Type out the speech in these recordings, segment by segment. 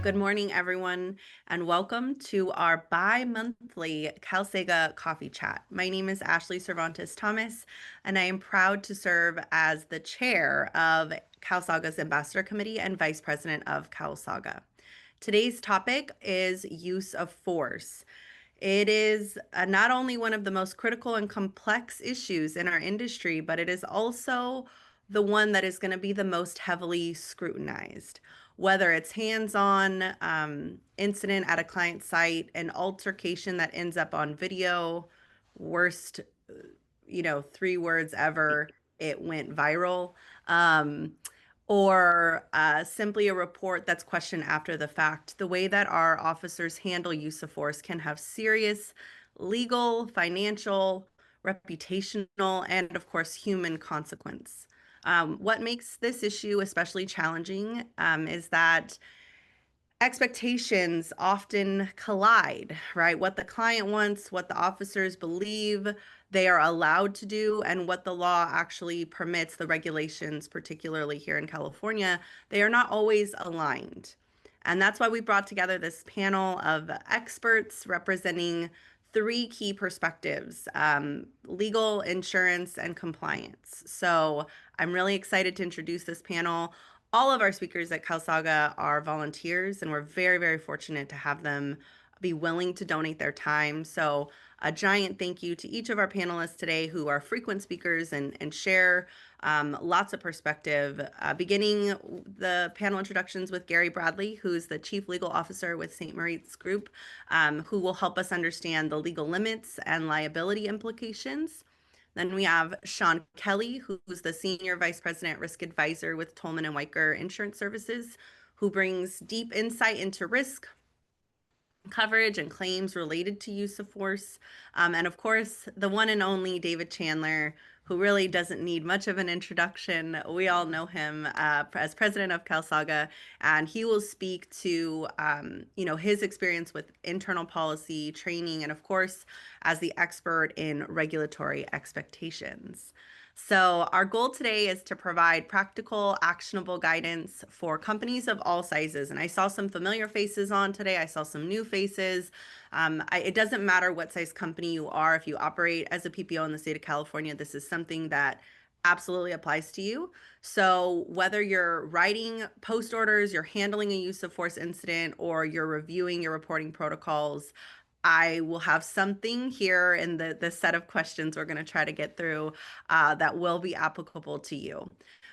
Good morning, everyone, and welcome to our bi-monthly CalSega Coffee Chat. My name is Ashley Cervantes Thomas, and I am proud to serve as the chair of CalSaga's Ambassador Committee and Vice President of CalSaga. Today's topic is use of force. It is not only one of the most critical and complex issues in our industry, but it is also the one that is going to be the most heavily scrutinized. Whether it's hands-on incident at a client site, an altercation that ends up on video, worst, 3 words ever, it went viral. Um, or simply a report that's questioned after the fact. The way that our officers handle use of force can have serious legal, financial, reputational, and of course, human consequence. What makes this issue especially challenging is that expectations often collide, right? What the client wants, what the officers believe they are allowed to do, and what the law actually permits, the regulations, particularly here in California, they are not always aligned. And that's why we brought together this panel of experts representing three key perspectives, legal, insurance, and compliance. So I'm really excited to introduce this panel. All of our speakers at CalSaga are volunteers, and we're very, very fortunate to have them be willing to donate their time. So a giant thank you to each of our panelists today who are frequent speakers and share lots of perspective. Beginning the panel introductions with Gary Bradley, who's the Chief Legal Officer with St. Moritz Group, who will help us understand the legal limits and liability implications. Then we have Sean Kelly, who's the Senior Vice President Risk Advisor with Tolman and Weicker Insurance Services, who brings deep insight into risk, coverage, and claims related to use of force. And of course, the one and only David Chandler, who really doesn't need much of an introduction. We all know him as president of CalSaga, and he will speak to his experience with internal policy, training, and of course, as the expert in regulatory expectations. So our goal today is to provide practical, actionable guidance for companies of all sizes. And I saw some familiar faces on today. I saw some new faces. It doesn't matter what size company you are. If you operate as a PPO in the state of California, this is something that absolutely applies to you. So whether you're writing post orders, you're handling a use of force incident, or you're reviewing your reporting protocols, I will have something here in the set of questions we're going to try to get through that will be applicable to you.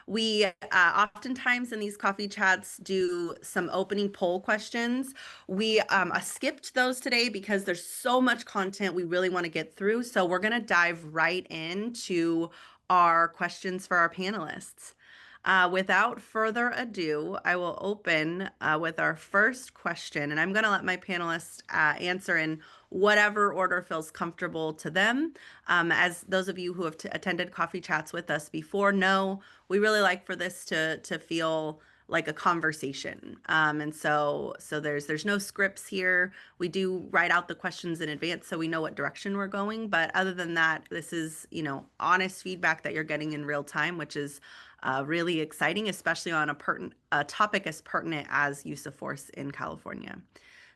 We oftentimes in these coffee chats do some opening poll questions. We skipped those today because there's so much content we really want to get through. So we're going to dive right into our questions for our panelists. Without further ado, I will open with our first question, and I'm going to let my panelists answer in whatever order feels comfortable to them. As those of you who have attended coffee chats with us before know, we really like for this to feel like a conversation. And so there's no scripts here. We do write out the questions in advance so we know what direction we're going. But other than that, this is, honest feedback that you're getting in real time, which is really exciting, especially on a topic as pertinent as use of force in California.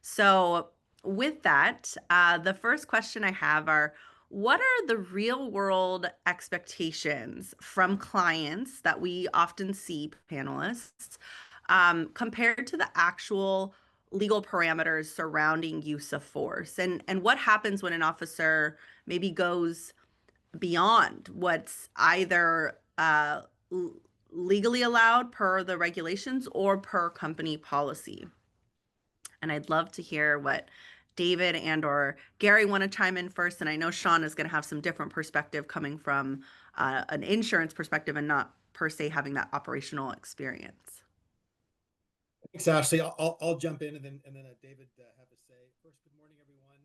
So with that, the first question I have are, what are the real world expectations from clients that we often see, panelists, compared to the actual legal parameters surrounding use of force? And what happens when an officer maybe goes beyond what's either legally allowed per the regulations or per company policy? And I'd love to hear what David and or Gary want to chime in first. And I know Sean is going to have some different perspective coming from an insurance perspective and not per se having that operational experience. Thanks, Ashley. I'll jump in and then David have a say. First, good morning, everyone.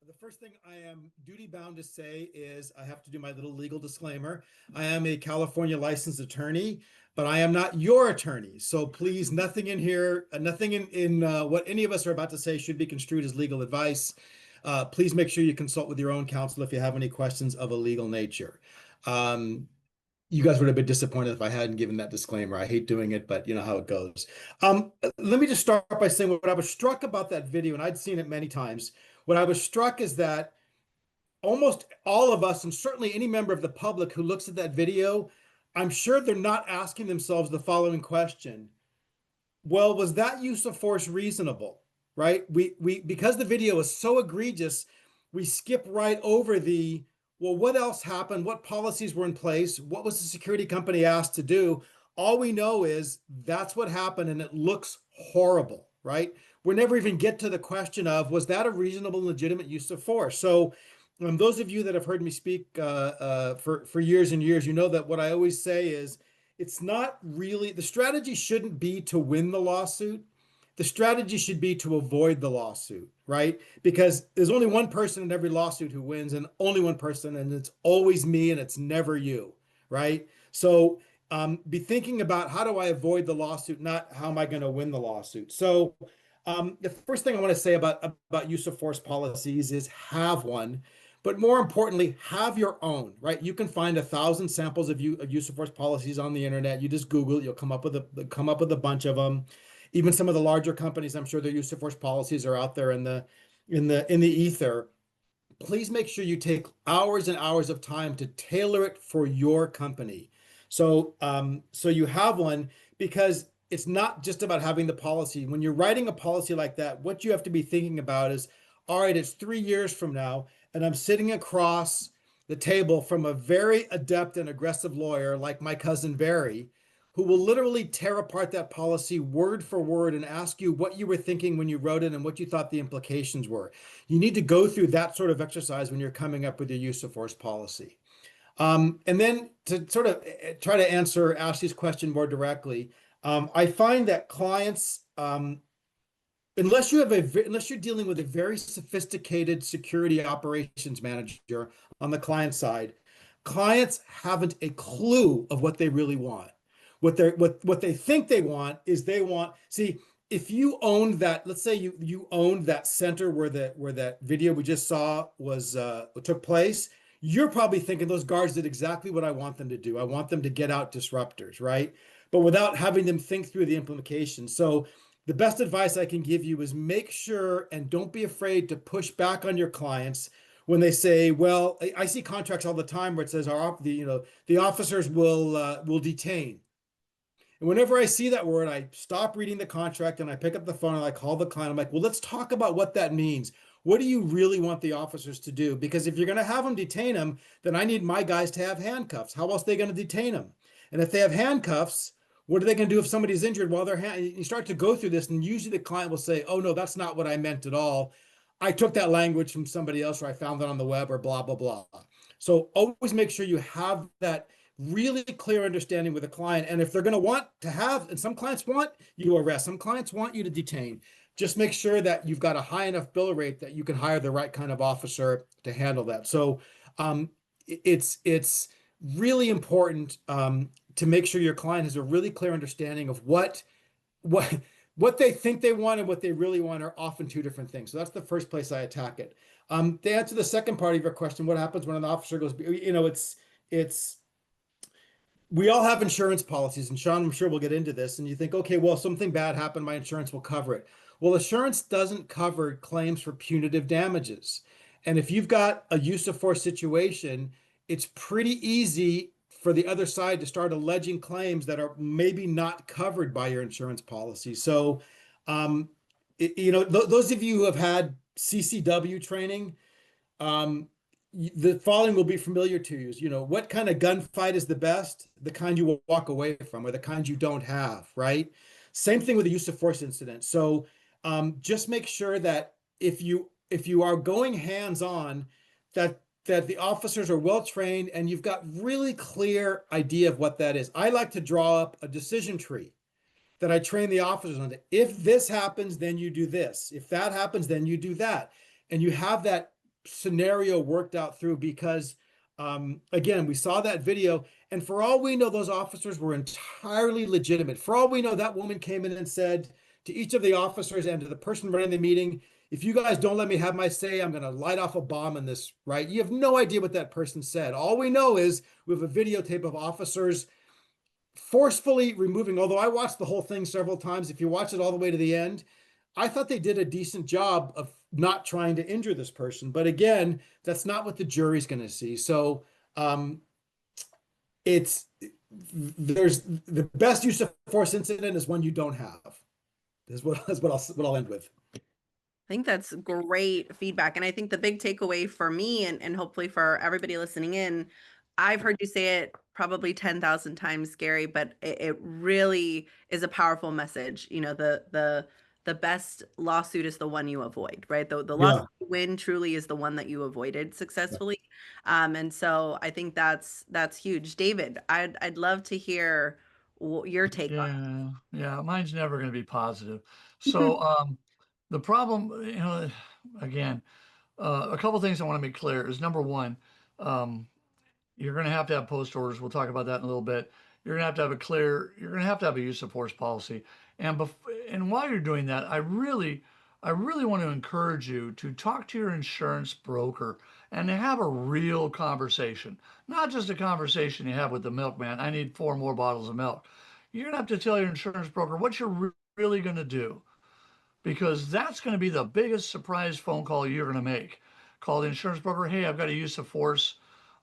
The first thing I am duty bound to say is I have to do my little legal disclaimer. I am a California licensed attorney, but I am not your attorney. So please, nothing in here, nothing in what any of us are about to say should be construed as legal advice. Please make sure you consult with your own counsel if you have any questions of a legal nature. you guys would have been disappointed if I hadn't given that disclaimer. I hate doing it, but you know how it goes. Let me just start by saying what I was struck about that video, and I'd seen it many times. What I was struck is that almost all of us, and certainly any member of the public who looks at that video, I'm sure they're not asking themselves the following question. Well, was that use of force reasonable? Right? We because the video is so egregious, we skip right over the, well, what else happened? What policies were in place? What was the security company asked to do? All we know is that's what happened and it looks horrible, right? We never even get to the question of, was that a reasonable, legitimate use of force? So those of you that have heard me speak for years and years, you know that what I always say is it's not really, the strategy shouldn't be to win the lawsuit. The strategy should be to avoid the lawsuit, right? Because there's only one person in every lawsuit who wins, and only one person, and it's always me, and it's never you, right? So be thinking about, how do I avoid the lawsuit, not how am I going to win the lawsuit. So the first thing I want to say about use of force policies is have one. But more importantly, have your own, right? You can find 1,000 samples of use of force policies on the internet. You just Google it, you'll come up with a bunch of them. Even some of the larger companies, I'm sure their use of force policies are out there in the ether. Please make sure you take hours and hours of time to tailor it for your company. So you have one, because it's not just about having the policy. When you're writing a policy like that, what you have to be thinking about is, all right, it's 3 years from now, and I'm sitting across the table from a very adept and aggressive lawyer like my cousin Barry, who will literally tear apart that policy word for word and ask you what you were thinking when you wrote it and what you thought the implications were. You need to go through that sort of exercise when you're coming up with your use of force policy. And then to sort of try to answer Ashley's question more directly, I find that clients, unless you're dealing with a very sophisticated security operations manager on the client side, clients haven't a clue of what they really want. What they think they want is, see, if you owned that, let's say you owned that center where that video we just saw was took place, you're probably thinking those guards did exactly what I want them to do. I want them to get out disruptors, right? But without having them think through the implications. So the best advice I can give you is make sure and don't be afraid to push back on your clients when they say, well, I see contracts all the time where it says the officers will detain. And whenever I see that word, I stop reading the contract and I pick up the phone and I call the client. I'm like, well, let's talk about what that means. What do you really want the officers to do? Because if you're going to have them detain them, then I need my guys to have handcuffs. How else are they going to detain them? And if they have handcuffs, what are they going to do if somebody's injured while you start to go through this, and usually the client will say, oh, no, that's not what I meant at all. I took that language from somebody else, or I found it on the web, or blah, blah, blah. So always make sure you have that really clear understanding with a client. And if they're going to want to have, and some clients want you to arrest, some clients want you to detain, just make sure that you've got a high enough bill rate that you can hire the right kind of officer to handle that. So it's really important to make sure your client has a really clear understanding of what what they think they want and what they really want are often two different things. So that's the first place I attack it. To answer the second part of your question, what happens when an officer goes, it's we all have insurance policies, and Sean, I'm sure we'll get into this. And you think, okay, well, something bad happened, my insurance will cover it. Well, insurance doesn't cover claims for punitive damages. And if you've got a use of force situation, it's pretty easy for the other side to start alleging claims that are maybe not covered by your insurance policy. So, those of you who have had CCW training, um, the following will be familiar to you. What kind of gunfight is the best? The kind you will walk away from, or the kind you don't have, right? Same thing with the use of force incident. So just make sure that if you are going hands-on, that the officers are well trained and you've got really clear idea of what that is. I like to draw up a decision tree that I train the officers on. If this happens, then you do this. If that happens, then you do that. And you have that scenario worked out through, because again, we saw that video, and for all we know, those officers were entirely legitimate. For all we know, that woman came in and said to each of the officers and to the person running the meeting, if you guys don't let me have my say, I'm going to light off a bomb in this, right? You have no idea what that person said. All we know is we have a videotape of officers forcefully removing, although I watched the whole thing several times. If you watch it all the way to the end, I thought they did a decent job of not trying to injure this person. But again, that's not what the jury's going to see. So um, it's there's the best use of force incident is one you don't have. Is what I'll end with. I think that's great feedback. And I think the big takeaway for me and hopefully for everybody listening in, I've heard you say it probably 10,000 times, Gary, but it really is a powerful message. You know, the best lawsuit is the one you avoid, right? The lawsuit Yeah. you win truly is the one that you avoided successfully. And so I think that's huge. David, I'd love to hear your take on Yeah, yeah, mine's never going to be positive. it. So, the problem, again, a couple things I want to make clear is number one, um, you're going to have post orders. We'll talk about that in a little bit. You're going to have a use of force policy. And while you're doing that, I really want to encourage you to talk to your insurance broker and to have a real conversation, not just a conversation you have with the milkman. I need 4 more bottles of milk. You're going to have to tell your insurance broker what you're really going to do, because that's going to be the biggest surprise phone call you're going to make. Call the insurance broker, hey, I've got a use of force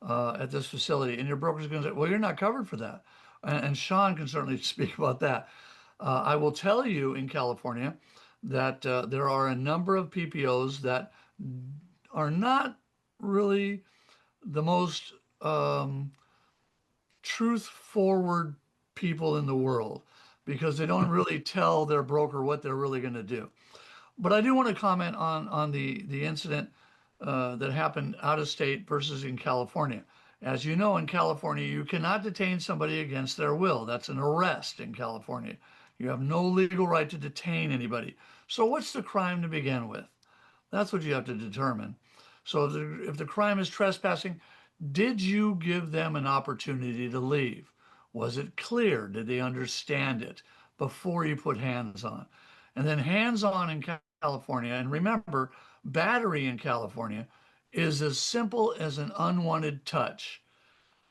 at this facility. And your broker's going to say, well, you're not covered for that. And Sean can certainly speak about that. I will tell you in California that there are a number of PPOs that are not really the most truth forward people in the world, because they don't really tell their broker what they're really going to do. But I do want to comment on the incident that happened out of state versus in California. As you know, in California, you cannot detain somebody against their will. That's an arrest in California. You have no legal right to detain anybody. So what's the crime to begin with? That's what you have to determine. So if the crime is trespassing, did you give them an opportunity to leave? Was it clear? Did they understand it before you put hands on? And then hands on in California, and remember, battery in California is as simple as an unwanted touch.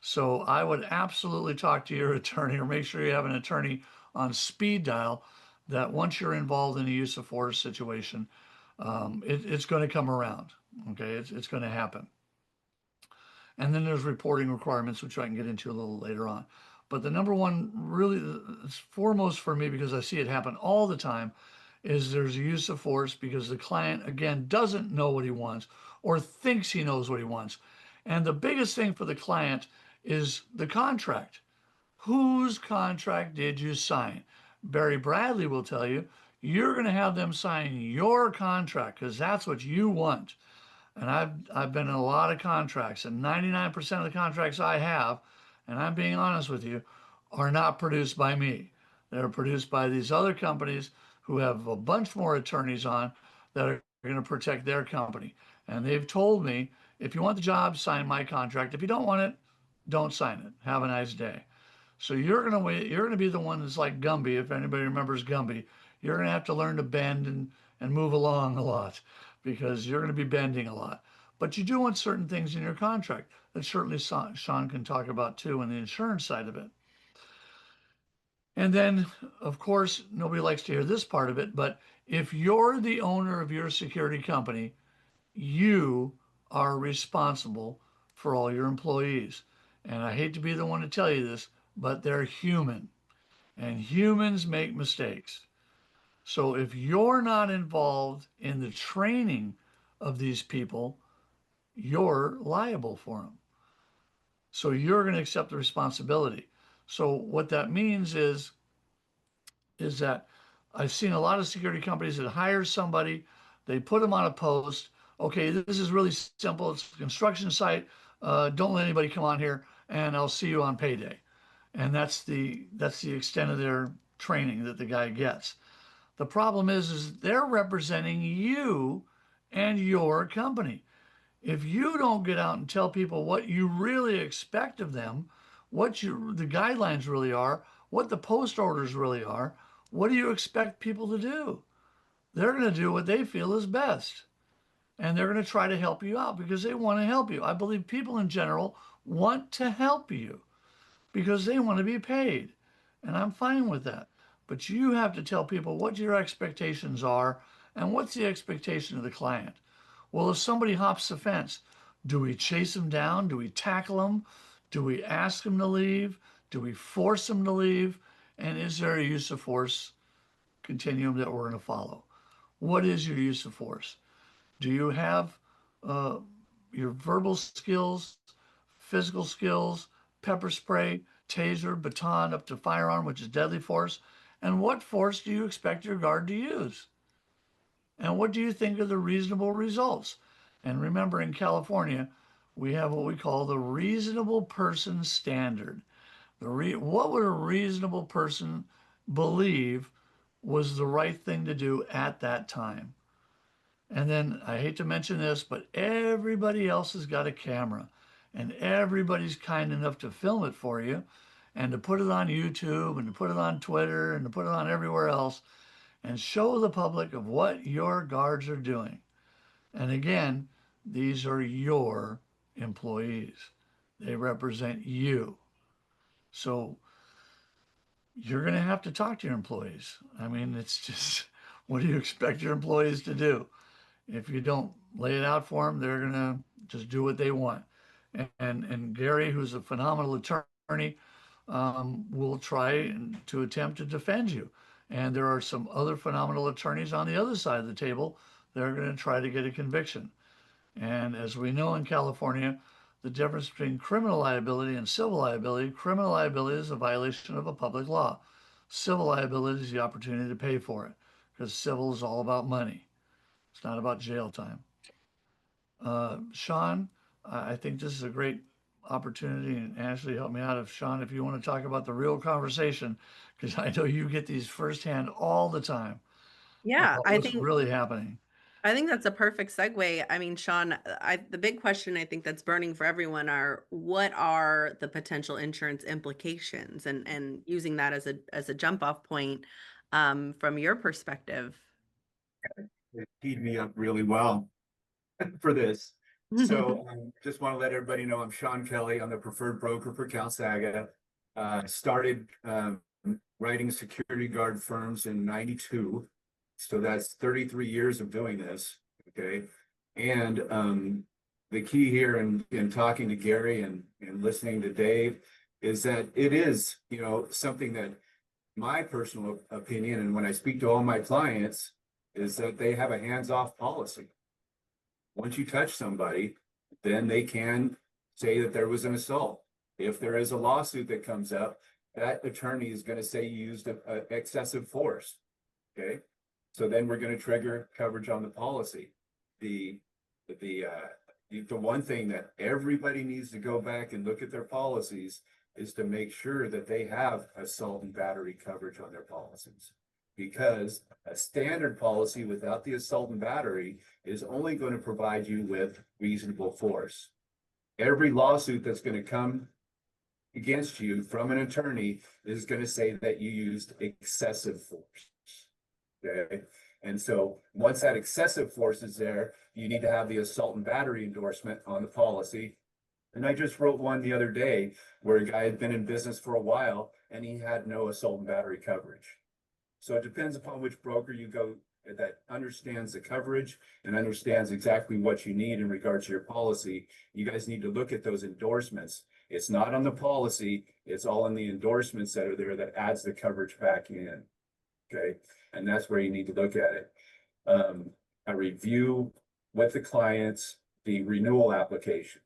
So I would absolutely talk to your attorney, or make sure you have an attorney on speed dial, that once you're involved in a use of force situation, it's going to come around. Okay, it's going to happen. And then there's reporting requirements, which I can get into a little later on. But the number one, really, it's foremost for me, because I see it happen all the time, is there's a use of force because the client, again, doesn't know what he wants or thinks he knows what he wants. And the biggest thing for the client is the contract. Whose contract did you sign? Barry Bradley will tell you, you're going to have them sign your contract because that's what you want. And I've been in a lot of contracts, and 99% of the contracts I have, and I'm being honest with you, are not produced by me. They're produced by these other companies who have a bunch more attorneys on that are going to protect their company. And they've told me, if you want the job, sign my contract. If you don't want it, don't sign it. Have a nice day. So you're going to wait. You're going to be the one that's like Gumby. If anybody remembers Gumby, you're going to have to learn to bend and move along a lot, because you're going to be bending a lot. But you do want certain things in your contract that certainly Sean can talk about too, on the insurance side of it. And then, of course, nobody likes to hear this part of it, but if you're the owner of your security company, you are responsible for all your employees. And I hate to be the one to tell you this, but they're human, and humans make mistakes. So if you're not involved in the training of these people, you're liable for them. So you're going to accept the responsibility. So what that means is that I've seen a lot of security companies that hire somebody, they put them on a post. Okay, this is really simple. It's a construction site. Don't let anybody come on here, and I'll see you on payday. And that's the extent of their training that the guy gets. The problem is they're representing you and your company. If you don't get out and tell people what you really expect of them, the guidelines really are, what the post orders really are, what do you expect people to do? they're going to do what they feel is best. And they're going to try to help you out because they want to help you. I believe people in general want to help you because they want to be paid. And I'm fine with that. But you have to tell people what your expectations are and what's the expectation of the client. Well, if somebody hops the fence, do we chase them down? Do we tackle them? Do we ask them to leave? Do we force them to leave? And is there a use of force continuum that we're going to follow? What is your use of force? Do you have uh, your verbal skills, physical skills, pepper spray, taser, baton, up to firearm, which is deadly force? And what force do you expect your guard to use? And what do you think are the reasonable results? And remember, in California, we have what we call the reasonable person standard. What would a reasonable person believe was the right thing to do at that time? And then I hate to mention this, but everybody else has got a camera and everybody's kind enough to film it for you and to put it on YouTube and to put it on Twitter and to put it on everywhere else and show the public of what your guards are doing. And again, these are your employees. They represent you. So you're going to have to talk to your employees. I mean, it's just, what do you expect your employees to do? If you don't lay it out for them, they're going to just do what they want. And Gary, who's a phenomenal attorney, will try to attempt to defend you. And there are some other phenomenal attorneys on the other side of the table that are going to try to get a conviction. And as we know in California, the difference between criminal liability and civil liability, criminal liability is a violation of a public law. Civil liability is the opportunity to pay for it because civil is all about money. It's not about jail time. Sean, I think this is a great opportunity, and Ashley, help me out if Sean, if you want to talk about the real conversation, because I know you get these firsthand all the time Yeah, about what's really happening. I think that's a perfect segue. I mean, Sean, the big question I think that's burning for everyone are what are the potential insurance implications, and using that as a jump off point from your perspective. It teed me up really well for this. So just want to let everybody know I'm Sean Kelly. I'm the preferred broker for Cal Saga. Started writing security guard firms in 92. So that's 33 years of doing this. Okay. And the key here in talking to Gary and listening to Dave is that it is, something that my personal opinion, and when I speak to all my clients, is that they have a hands-off policy. Once you touch somebody, then they can say that there was an assault. If there is a lawsuit that comes up, that attorney is going to say you used excessive force. Okay, so then we're going to trigger coverage on the policy. The one thing that everybody needs to go back and look at their policies is to make sure that they have assault and battery coverage on their policies. Because a standard policy without the assault and battery is only going to provide you with reasonable force. Every lawsuit that's going to come against you from an attorney is going to say that you used excessive force. Okay. And so once that excessive force is there, you need to have the assault and battery endorsement on the policy. And I just wrote one the other day where a guy had been in business for a while and he had no assault and battery coverage. So it depends upon which broker you go that understands the coverage and understands exactly what you need in regards to your policy. You guys need to look at those endorsements. It's not on the policy, it's all in the endorsements that are there that adds the coverage back in. Okay, and that's where you need to look at it. A review with the clients, the renewal application.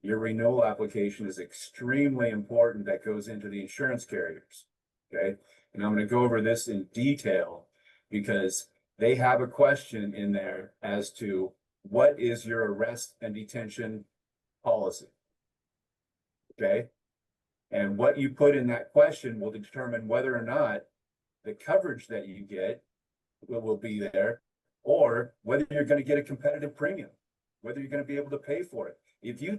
Your renewal application is extremely important. That goes into the insurance carriers. Okay, and I'm going to go over this in detail because they have a question in there as to what is your arrest and detention policy. Okay, and what you put in that question will determine whether or not the coverage that you get will be there, or whether you're going to get a competitive premium, whether you're going to be able to pay for it. If you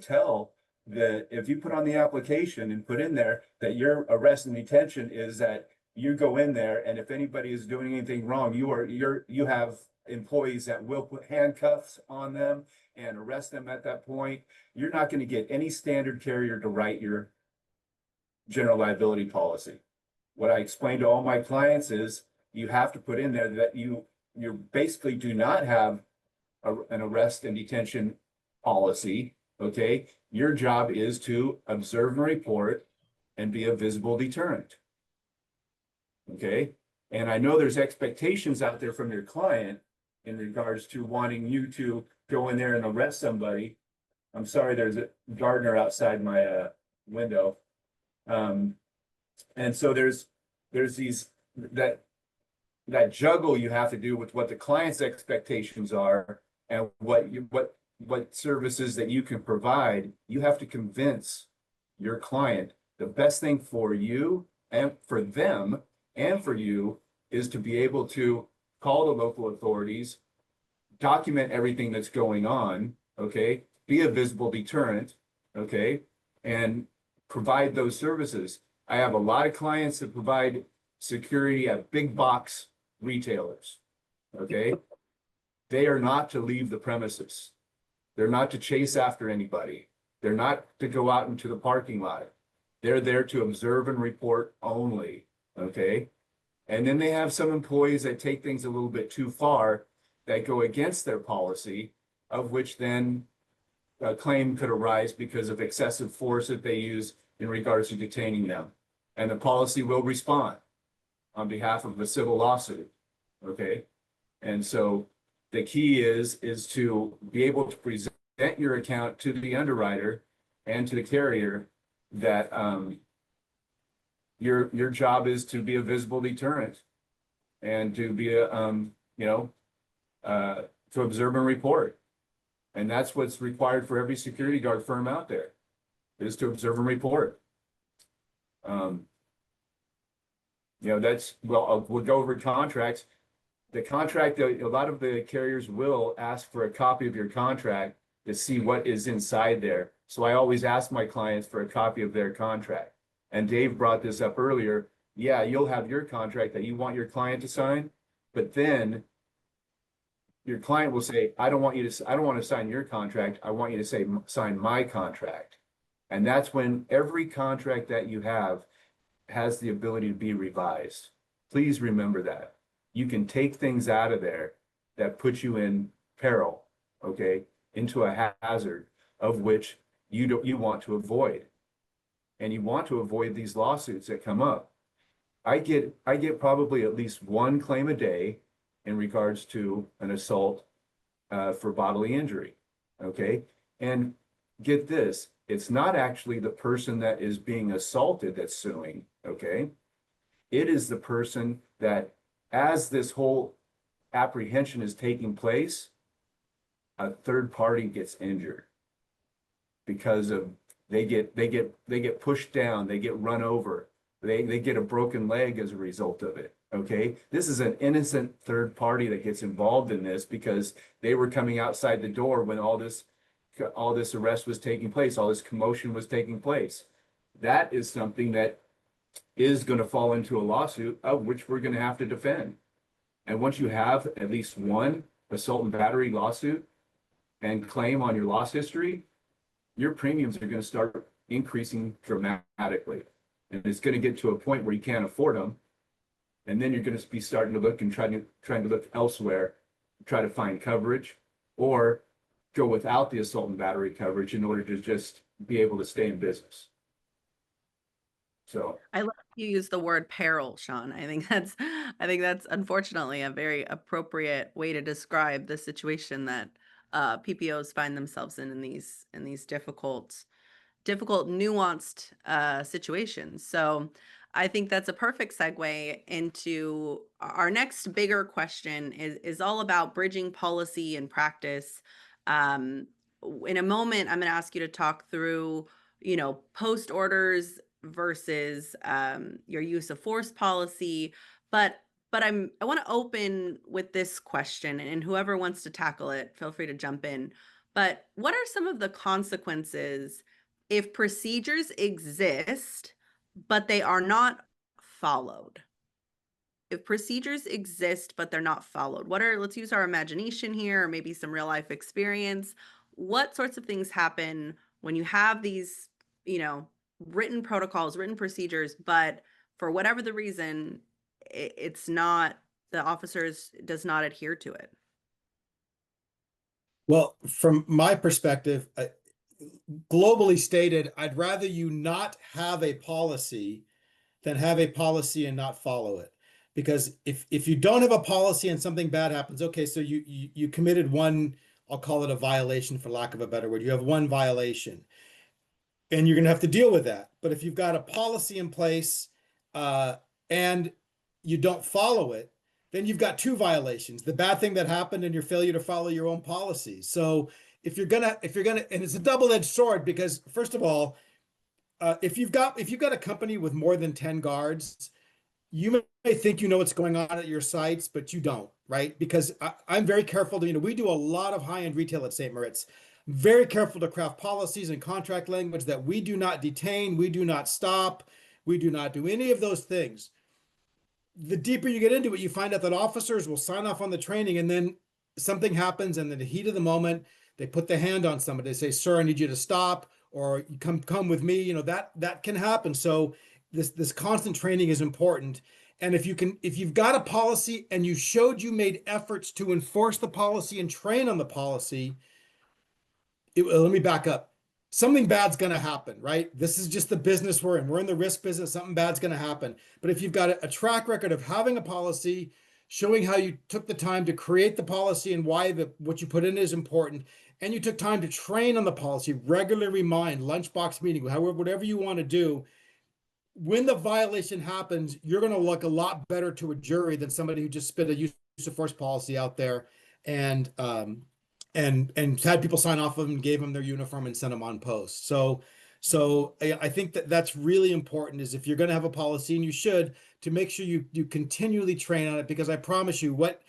put on the application and put in there that your arrest and detention is at you go in there, and if anybody is doing anything wrong, you have employees that will put handcuffs on them and arrest them at that point. You're not going to get any standard carrier to write your general liability policy. What I explain to all my clients is you have to put in there that you basically do not have an arrest and detention policy. Okay, your job is to observe and report and be a visible deterrent. Okay, and I know there's expectations out there from your client in regards to wanting you to go in there and arrest somebody. I'm sorry, there's a gardener outside my window. And so there's these that juggle you have to do with what the client's expectations are and what services that you can provide. You have to convince your client the best thing for you and for them and for you is to be able to call the local authorities, document everything that's going on, okay, be a visible deterrent, okay, and provide those services. I have a lot of clients that provide security at big box retailers, okay? They are not to leave the premises. They're not to chase after anybody. They're not to go out into the parking lot. They're there to observe and report only, okay? And then they have some employees that take things a little bit too far that go against their policy, of which then a claim could arise because of excessive force that they use in regards to detaining them. And the policy will respond on behalf of a civil lawsuit, okay? And so the key is to be able to present your account to the underwriter and to the carrier that your job is to be a visible deterrent and to be a to observe and report. And that's what's required for every security guard firm out there, is to observe and report. We'll go over contracts. The contract, a lot of the carriers will ask for a copy of your contract to see what is inside there. So I always ask my clients for a copy of their contract. And Dave brought this up earlier. Yeah, you'll have your contract that you want your client to sign, but then your client will say, I don't want to sign your contract. I want you to sign my contract. And that's when every contract that you have has the ability to be revised. Please remember that. You can take things out of there that put you in peril, okay, into a hazard of which you want to avoid. And you want to avoid these lawsuits that come up. I get probably at least one claim a day in regards to an assault for bodily injury, okay? And get this, it's not actually the person that is being assaulted that's suing, okay? It is the person that, as this whole apprehension is taking place, a third party gets injured because of they get pushed down, they get run over, they get a broken leg as a result of it. Okay, this is an innocent third party that gets involved in this because they were coming outside the door when all this arrest was taking place, all this commotion was taking place. That is something that is going to fall into a lawsuit of which we're going to have to defend. And once you have at least one assault and battery lawsuit and claim on your loss history, your premiums are going to start increasing dramatically. And it's going to get to a point where you can't afford them. And then you're going to be starting to look and trying to look elsewhere, try to find coverage, or go without the assault and battery coverage in order to just be able to stay in business. So I love you use the word peril, Sean. I think that's unfortunately a very appropriate way to describe the situation that PPOs find themselves in these difficult, nuanced situations. So I think that's a perfect segue into our next bigger question is all about bridging policy and practice. In a moment, I'm going to ask you to talk through, post orders versus your use of force policy. But I want to open with this question, and whoever wants to tackle it, feel free to jump in. But what are some of the consequences if procedures exist, but they are not followed? if procedures exist but they're not followed, what are, let's use our imagination here or maybe some real life experience. What sorts of things happen when you have these, you know, written protocols, written procedures, but for whatever the reason, it's not, the officers does not adhere to it? Well, from my perspective, globally stated, I'd rather you not have a policy than have a policy and not follow it. Because if you don't have a policy and something bad happens, okay, so you committed one, I'll call it a violation for lack of a better word. You have one violation and you're going to have to deal with that. But if you've got a policy in place and you don't follow it, then you've got two violations: the bad thing that happened and your failure to follow your own policy. So if you're gonna, and it's a double-edged sword, because first of all, if you've got a company with more than 10 guards, you may think you know what's going on at your sites, but you don't, right? Because I'm very careful to, we do a lot of high-end retail at St. Moritz. Very careful to craft policies and contract language that we do not detain, we do not stop, we do not do any of those things. The deeper you get into it, you find out that officers will sign off on the training and then something happens, and in the heat of the moment, they put the hand on somebody. They say, "Sir, I need you to stop," or "You come with me." That can happen. So this constant training is important. And if you've got a policy and you showed you made efforts to enforce the policy and train on the policy, let me back up. Something bad's going to happen, right? This is just the business we're in. We're in the risk business. Something bad's going to happen. But if you've got a track record of having a policy, showing how you took the time to create the policy and why what you put in is important, and you took time to train on the policy, regularly remind, lunchbox meeting, however, whatever you want to do, when the violation happens, you're going to look a lot better to a jury than somebody who just spit a use of force policy out there and had people sign off of them, gave them their uniform, and sent them on post. So I think that's really important, is if you're going to have a policy, and you should, to make sure you continually train on it, because I promise you, what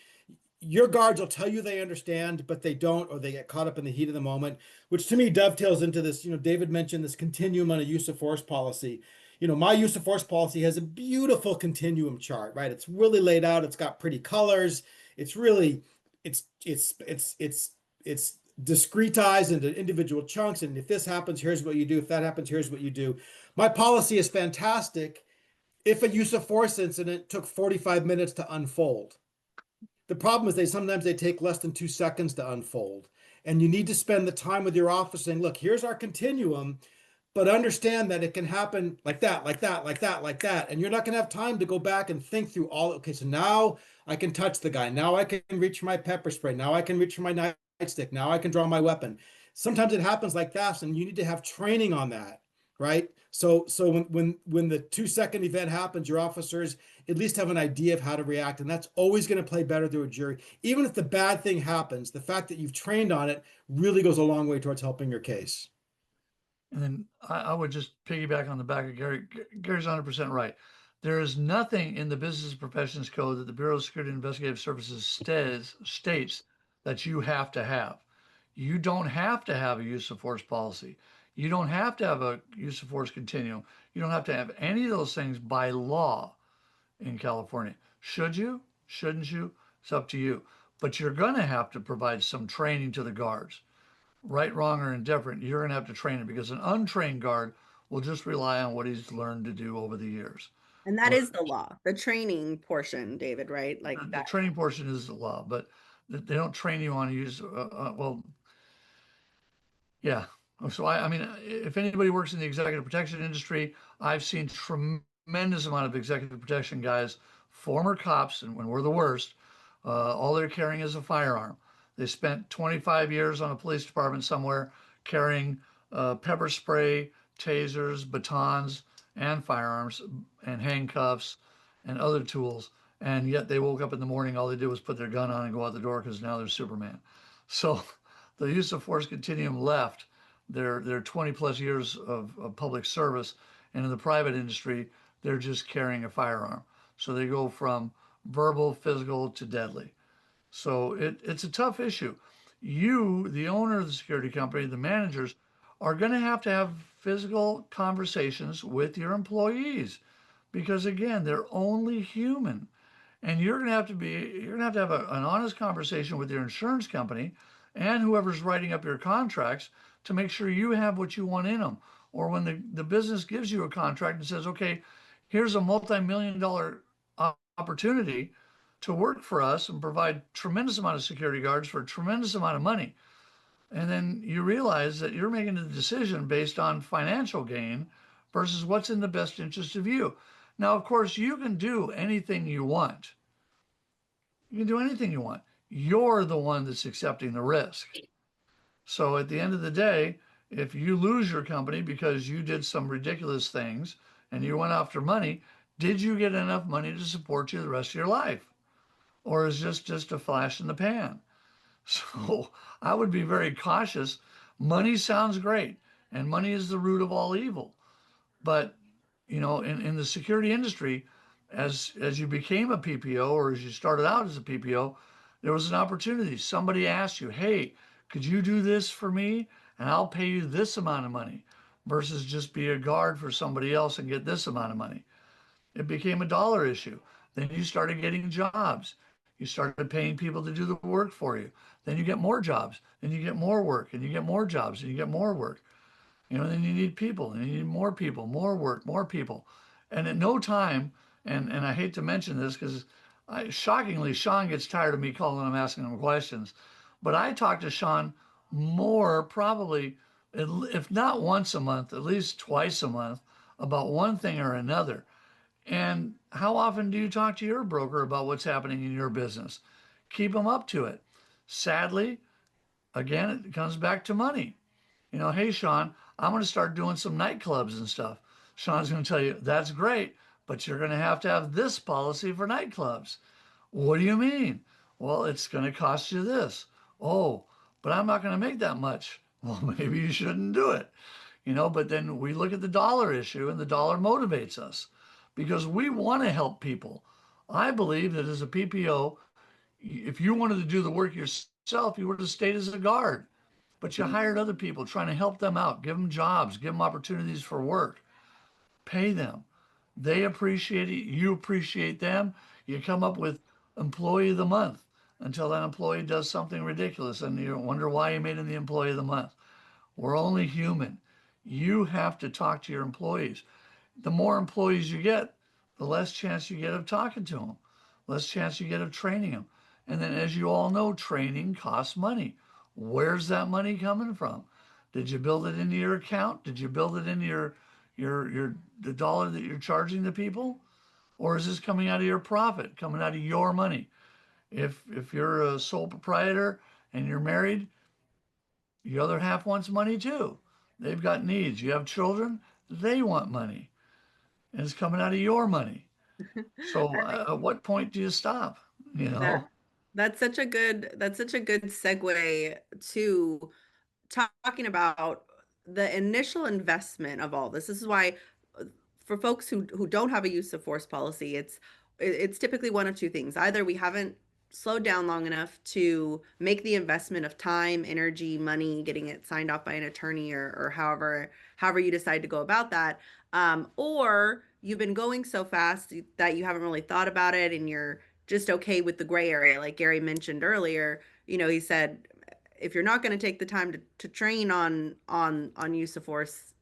your guards will tell you they understand, but they don't, or they get caught up in the heat of the moment, which to me dovetails into this. David mentioned this continuum on a use of force policy. My use of force policy has a beautiful continuum chart, right? It's really laid out. It's got pretty colors. It's really, it's discretized into individual chunks. And if this happens, here's what you do. If that happens, here's what you do. My policy is fantastic if a use of force incident took 45 minutes to unfold. The problem is sometimes they take less than 2 seconds to unfold. And you need to spend the time with your officer saying, look, here's our continuum, but understand that it can happen like that, like that, like that, like that. And you're not going to have time to go back and think through okay, so now I can touch the guy. Now I can reach for my pepper spray. Now I can reach for my nightstick. Now I can draw my weapon. Sometimes it happens like that, and you need to have training on that, right? So when the 2-second event happens, your officers at least have an idea of how to react, and that's always going to play better to a jury. Even if the bad thing happens, the fact that you've trained on it really goes a long way towards helping your case. And then I would just piggyback on the back of Gary. Gary's 100% right. There is nothing in the Business Professions Code that the Bureau of Security and Investigative Services states that you have to have. You don't have to have a use of force policy. You don't have to have a use of force continuum. You don't have to have any of those things by law in California. Should you? Shouldn't you? It's up to you. But you're going to have to provide some training to the guards. Right, wrong, or indifferent, you're going to have to train him, because an untrained guard will just rely on what he's learned to do over the years. And that is the law, the training portion, David, right? Like The that. training portion is the law, but they don't train you on use. Yeah. So I mean, if anybody works in the executive protection industry, I've seen tremendous amount of executive protection guys, former cops, and when we're the worst, all they're carrying is a firearm. They spent 25 years on a police department somewhere carrying pepper spray, tasers, batons, and firearms, and handcuffs, and other tools. And yet they woke up in the morning, all they did was put their gun on and go out the door, because now they're Superman. So the use of force continuum left their 20 plus years of public service, and in the private industry, they're just carrying a firearm. So they go from verbal, physical to deadly. So it's a tough issue. You, the owner of the security company, the managers, are going to have physical conversations with your employees, because again, they're only human. And you're gonna have an honest conversation with your insurance company and whoever's writing up your contracts to make sure you have what you want in them. Or when the business gives you a contract and says, okay, here's a multi-million dollar opportunity to work for us and provide tremendous amount of security guards for a tremendous amount of money. And then you realize that you're making a decision based on financial gain versus what's in the best interest of you. Now, of course, you can do anything you want. You can do anything you want. You're the one that's accepting the risk. So at the end of the day, if you lose your company because you did some ridiculous things and you went after money, did you get enough money to support you the rest of your life? Or is this just a flash in the pan? So I would be very cautious. Money sounds great, and money is the root of all evil. But in the security industry, as you became a PPO or as you started out as a PPO, there was an opportunity. Somebody asked you, "Hey, could you do this for me? And I'll pay you this amount of money," versus just be a guard for somebody else and get this amount of money. It became a dollar issue. Then you started getting jobs. You started paying people to do the work for you. Then you get more jobs. Then you get more work, and you get more jobs, and you get more work. Then you need people, and you need more people, more work, more people. And at no time, and I hate to mention this because shockingly, Sean gets tired of me calling him, asking him questions. But I talk to Sean more, probably, if not once a month, at least twice a month, about one thing or another. And how often do you talk to your broker about what's happening in your business? Keep them up to it. Sadly, again, it comes back to money. Hey, Sean, I'm going to start doing some nightclubs and stuff. Sean's going to tell you, that's great, but you're going to have this policy for nightclubs. What do you mean? Well, it's going to cost you this. Oh, but I'm not going to make that much. Well, maybe you shouldn't do it. But then we look at the dollar issue, and the dollar motivates us because we want to help people. I believe that as a PPO, if you wanted to do the work yourself, you would have stayed as a guard, but you hired other people trying to help them out, give them jobs, give them opportunities for work, pay them. They appreciate it. You appreciate them. You come up with employee of the month until that employee does something ridiculous and you wonder why you made him the employee of the month. We're only human. You have to talk to your employees. The more employees you get, the less chance you get of talking to them, less chance you get of training them. And then, as you all know, training costs money. Where's that money coming from? Did you build it into your account? Did you build it into the dollar that you're charging the people? Or is this coming out of your profit, coming out of your money? If you're a sole proprietor and you're married, the other half wants money too. They've got needs. You have children, they want money. And it's coming out of your money. So I think at what point do you stop? You that know? that's such a good segue to talking about the initial investment of all this. This is why for folks who don't have a use of force policy, it's typically one of two things. Either we haven't slowed down long enough to make the investment of time, energy, money, getting it signed off by an attorney or however you decide to go about that, or you've been going so fast that you haven't really thought about it and you're just okay with the gray area, like Gary mentioned earlier. He said if you're not going to take the time to train on use of force,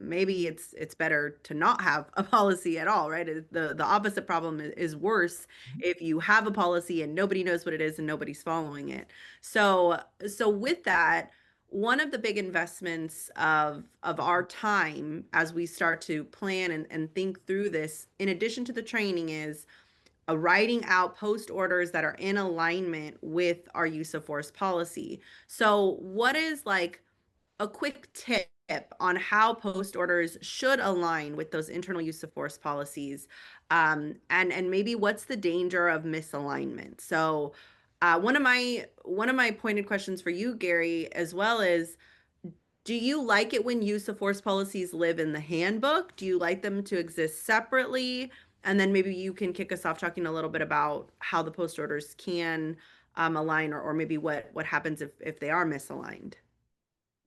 maybe it's better to not have a policy at all, right? The opposite problem is worse if you have a policy and nobody knows what it is and nobody's following it. So with that, one of the big investments of our time as we start to plan and think through this, in addition to the training, is writing out post orders that are in alignment with our use of force policy. So, what is like a quick tip on how post orders should align with those internal use of force policies? And maybe what's the danger of misalignment? So, one of my pointed questions for you, Gary, as well, is do you like it when use of force policies live in the handbook? Do you like them to exist separately? And then maybe you can kick us off talking a little bit about how the post orders can align, or maybe what happens if they are misaligned.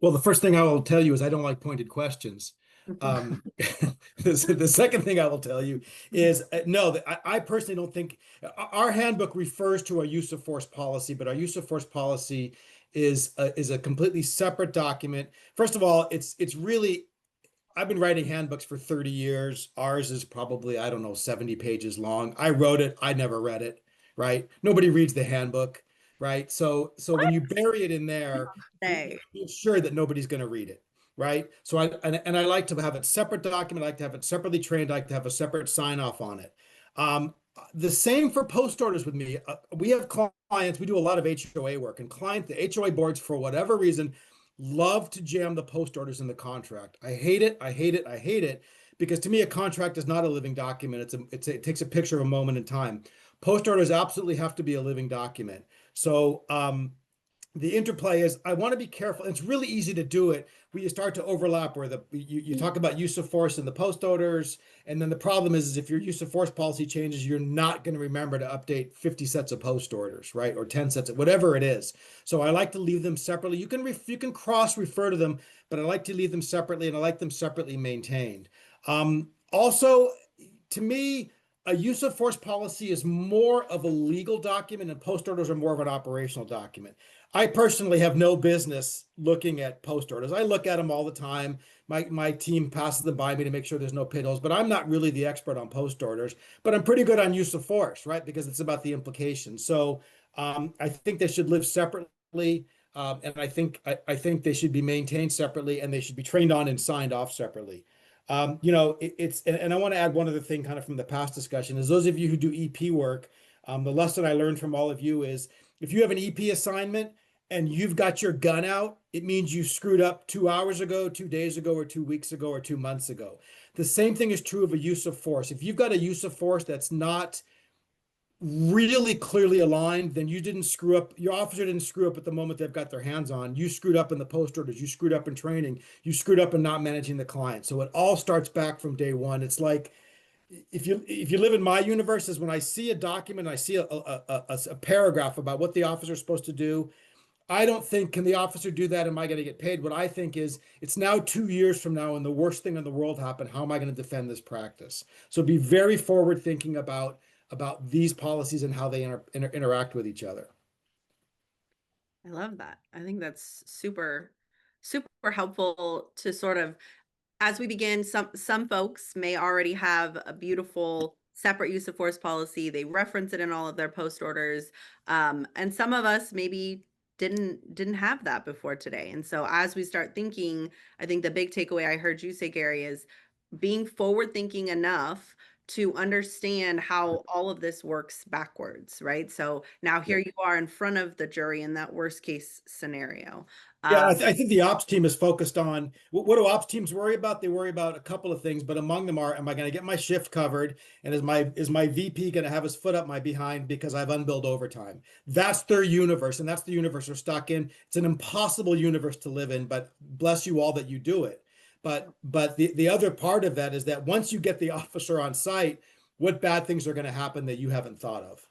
Well, the first thing I will tell you is I don't like pointed questions. The second thing I will tell you is no, I personally don't think our handbook refers to our use of force policy, but our use of force policy is a completely separate document. First of all, it's really I've been writing handbooks for 30 years. Ours is probably, I don't know, 70 pages long. I wrote it, I never read it, right? Nobody reads the handbook, right? So when you bury it in there, you Say. can be sure that nobody's going to read it, right? So I like to have a separate document, I like to have it separately trained, I like to have a separate sign off on it. The same for post orders with me. We have clients, we do a lot of HOA work, and the HOA boards, for whatever reason, love to jam the post orders in the contract. I hate it. I hate it. I hate it because to me, a contract is not a living document. It takes a picture of a moment in time. Post orders absolutely have to be a living document. So the interplay is I want to be careful. It's really easy to do it where you start to overlap where you talk about use of force in the post orders. And then the problem is if your use of force policy changes, you're not going to remember to update 50 sets of post orders, right? Or 10 sets of whatever it is. So I like to leave them separately. You can cross refer to them, but I like to leave them separately and I like them separately maintained. Also, to me, a use of force policy is more of a legal document and post orders are more of an operational document. I personally have no business looking at post orders. I look at them all the time. My team passes them by me to make sure there's no pit holes, but I'm not really the expert on post orders, but I'm pretty good on use of force, right? Because it's about the implications. So I think they should live separately. And I think they should be maintained separately and they should be trained on and signed off separately. And I want to add one other thing kind of from the past discussion is those of you who do EP work, the lesson I learned from all of you is if you have an EP assignment and you've got your gun out, it means you screwed up 2 hours ago, 2 days ago, or 2 weeks ago, or 2 months ago. The same thing is true of a use of force. If you've got a use of force that's not really clearly aligned, then you didn't screw up. Your officer didn't screw up at the moment they've got their hands on. You screwed up in the post orders. You screwed up in training. You screwed up in not managing the client. So it all starts back from day one. It's like if you live in my universe, is when I see a document, I see a paragraph about what the officer is supposed to do. I don't think, can the officer do that? Am I going to get paid? What I think is, it's now 2 years from now, and the worst thing in the world happened. How am I going to defend this practice? So be very forward thinking about these policies and how they interact with each other. I love that. I think that's super, super helpful to sort of as we begin, some folks may already have a beautiful separate use of force policy. They reference it in all of their post orders. And some of us maybe didn't have that before today. And so as we start thinking, I think the big takeaway I heard you say, Gary, is being forward thinking enough to understand how all of this works backwards, right? So now here you are in front of the jury in that worst case scenario. Yeah, I think the ops team is focused on what do ops teams worry about? They worry about a couple of things, but among them are, am I going to get my shift covered? And is my VP going to have his foot up my behind because I've unbilled overtime? That's their universe, and that's the universe they're stuck in. It's an impossible universe to live in, but bless you all that you do it. But the other part of that is that once you get the officer on site, what bad things are going to happen that you haven't thought of?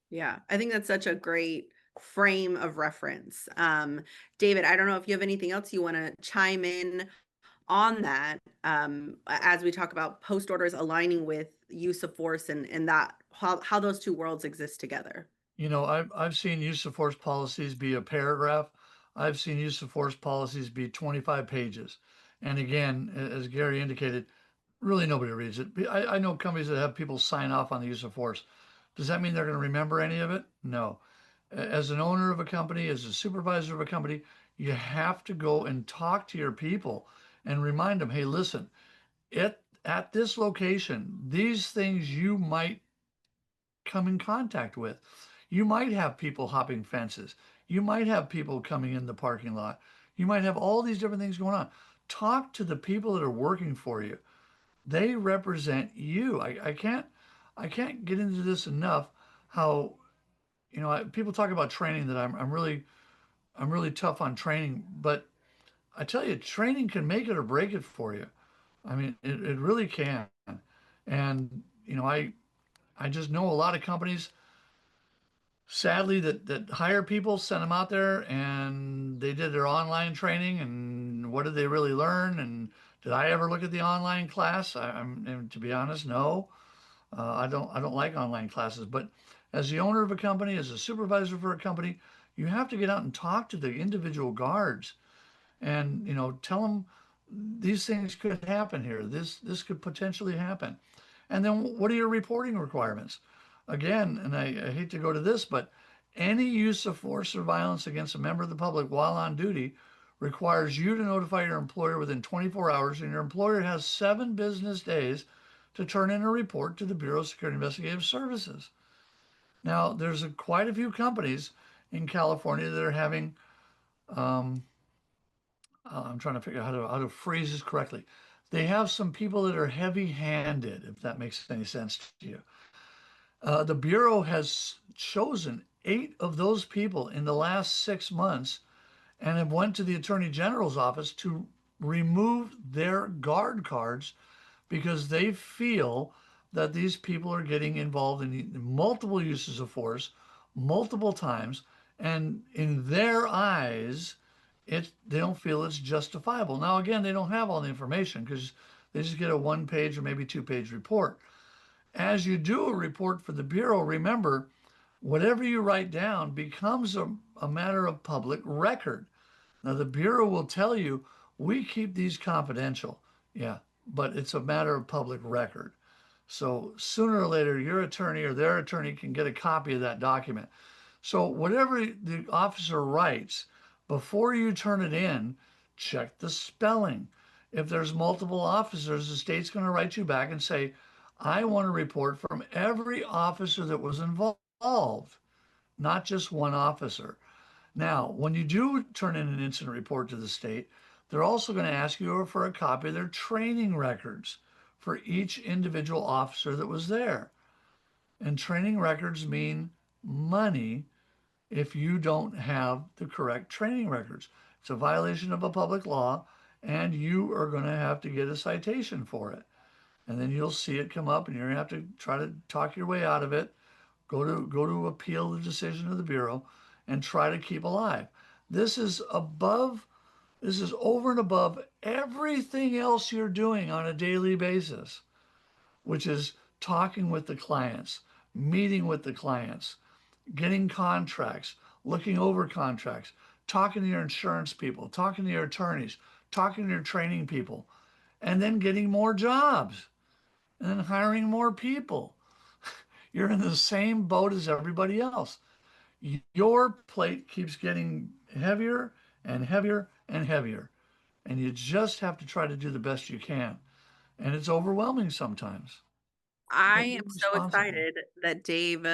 Yeah, I think that's such a great frame of reference. David, I don't know if you have anything else you want to chime in on that as we talk about post orders aligning with use of force and that how those two worlds exist together. You know, I've seen use of force policies be a paragraph. I've seen use of force policies be 25 pages. And again, as Gary indicated, really nobody reads it. I know companies that have people sign off on the use of force. Does that mean they're going to remember any of it? No. As an owner of a company, as a supervisor of a company, you have to go and talk to your people and remind them, hey, listen, at this location, these things you might come in contact with. You might have people hopping fences. You might have people coming in the parking lot. You might have all these different things going on. Talk to the people that are working for you. They represent you. I can't get into this enough. How people talk about training that I'm really tough on training, but I tell you, training can make it or break it for you. I mean, it really can. And I just know a lot of companies, sadly, that hire people, send them out there, and they did their online training, and what did they really learn? And Did I ever look at the online class? And to be honest, no. I don't like online classes. But as the owner of a company, as a supervisor for a company, you have to get out and talk to the individual guards and tell them these things could happen here. This could potentially happen. And then what are your reporting requirements? Again, and I hate to go to this, but any use of force or violence against a member of the public while on duty requires you to notify your employer within 24 hours, and your employer has 7 business days to turn in a report to the Bureau of Security Investigative Services. Now, there's quite a few companies in California that are having, I'm trying to figure out how to phrase this correctly. They have some people that are heavy-handed, if that makes any sense to you. The Bureau has chosen 8 of those people in the last 6 months and have went to the Attorney General's office to remove their guard cards because they feel that these people are getting involved in multiple uses of force multiple times, and in their eyes, they don't feel it's justifiable. Now, again, they don't have all the information because they just get a 1 page or maybe 2 page report. As you do a report for the Bureau, remember, whatever you write down becomes a matter of public record. Now, the Bureau will tell you, we keep these confidential. Yeah, but it's a matter of public record. So sooner or later, your attorney or their attorney can get a copy of that document. So whatever the officer writes, before you turn it in, check the spelling. If there's multiple officers, the state's going to write you back and say, I want a report from every officer that was involved, not just one officer. Now, when you do turn in an incident report to the state, they're also going to ask you for a copy of their training records for each individual officer that was there. And training records mean money if you don't have the correct training records. It's a violation of a public law, and you are going to have to get a citation for it. And then you'll see it come up, and you're going to have to try to talk your way out of it, go to appeal the decision of the Bureau, and try to keep alive. This is over and above everything else you're doing on a daily basis, which is talking with the clients, meeting with the clients, getting contracts, looking over contracts, talking to your insurance people, talking to your attorneys, talking to your training people, and then getting more jobs and then hiring more people. You're in the same boat as everybody else. Your plate keeps getting heavier and heavier and heavier. And you just have to try to do the best you can. And it's overwhelming sometimes, I but am you're so responsible. excited that Dave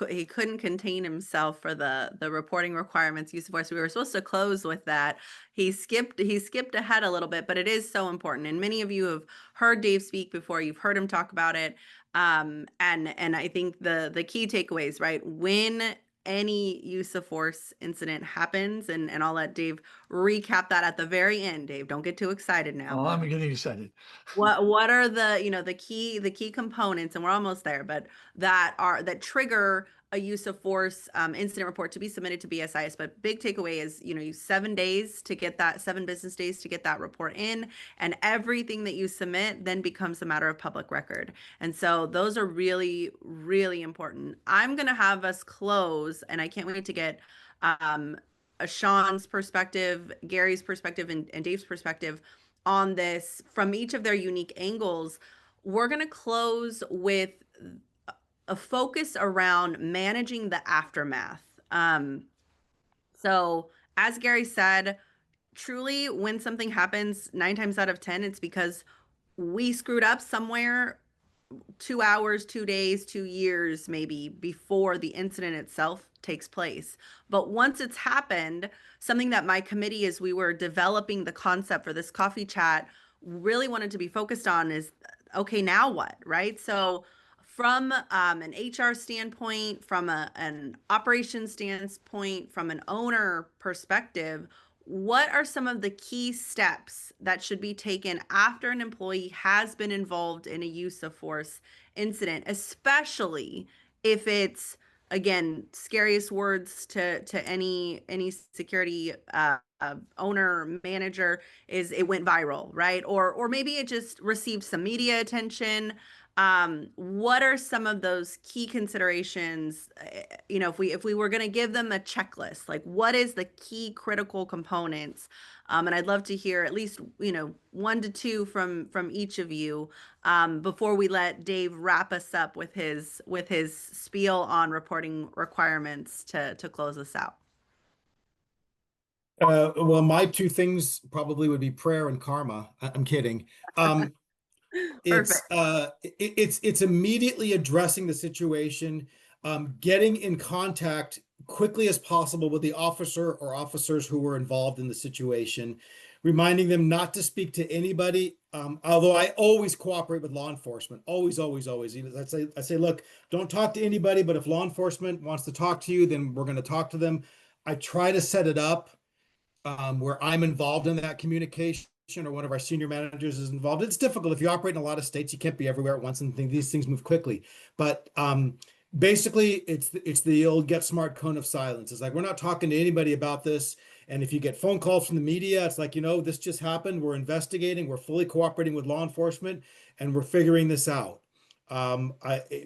he couldn't contain himself for the reporting requirements use of force. We were supposed to close with that. He skipped ahead a little bit, but it is so important. And many of you have heard Dave speak before. You've heard him talk about it. And I think the key takeaways, right? When any use of force incident happens, and I'll let Dave recap that at the very end. Dave, don't get too excited now. Oh, I'm getting excited. What are the key components, and we're almost there, but that trigger a use of force incident report to be submitted to BSIS. But big takeaway is, you 7 days to get that, 7 business days to get that report in, and everything that you submit then becomes a matter of public record. And so those are really, really important. I'm gonna have us close, and I can't wait to get a Sean's perspective, Gary's perspective, and Dave's perspective on this from each of their unique angles. We're going to close with a focus around managing the aftermath. So, as Gary said, truly, when something happens, 9 times out of 10, it's because we screwed up somewhere 2 hours, 2 days, 2 years, maybe before the incident itself takes place. But once it's happened, something that my committee, as we were developing the concept for this coffee chat, really wanted to be focused on is, okay, now what, right? So, from an HR standpoint, from an operations standpoint, from an owner perspective, what are some of the key steps that should be taken after an employee has been involved in a use of force incident, especially if it's, again, scariest words to any security owner manager is it went viral, right? Or maybe it just received some media attention. What are some of those key considerations? If we were going to give them a checklist, like what is the key critical components? And I'd love to hear at least, one to two from each of you, before we let Dave wrap us up with his spiel on reporting requirements to close us out. Well, my two things probably would be prayer and karma. I'm kidding. Um, Perfect. it's immediately addressing the situation, getting in contact quickly as possible with the officer or officers who were involved in the situation, reminding them not to speak to anybody. Although I always cooperate with law enforcement, always, always, always. I say, look, don't talk to anybody, but if law enforcement wants to talk to you, then we're going to talk to them. I try to set it up where I'm involved in that communication or one of our senior managers is involved. It's difficult if you operate in a lot of states. You can't be everywhere at once, and these things move quickly. But basically, it's the old get smart cone of silence. It's like we're not talking to anybody about this. And if you get phone calls from the media, it's like, this just happened. We're investigating. We're fully cooperating with law enforcement, and we're figuring this out.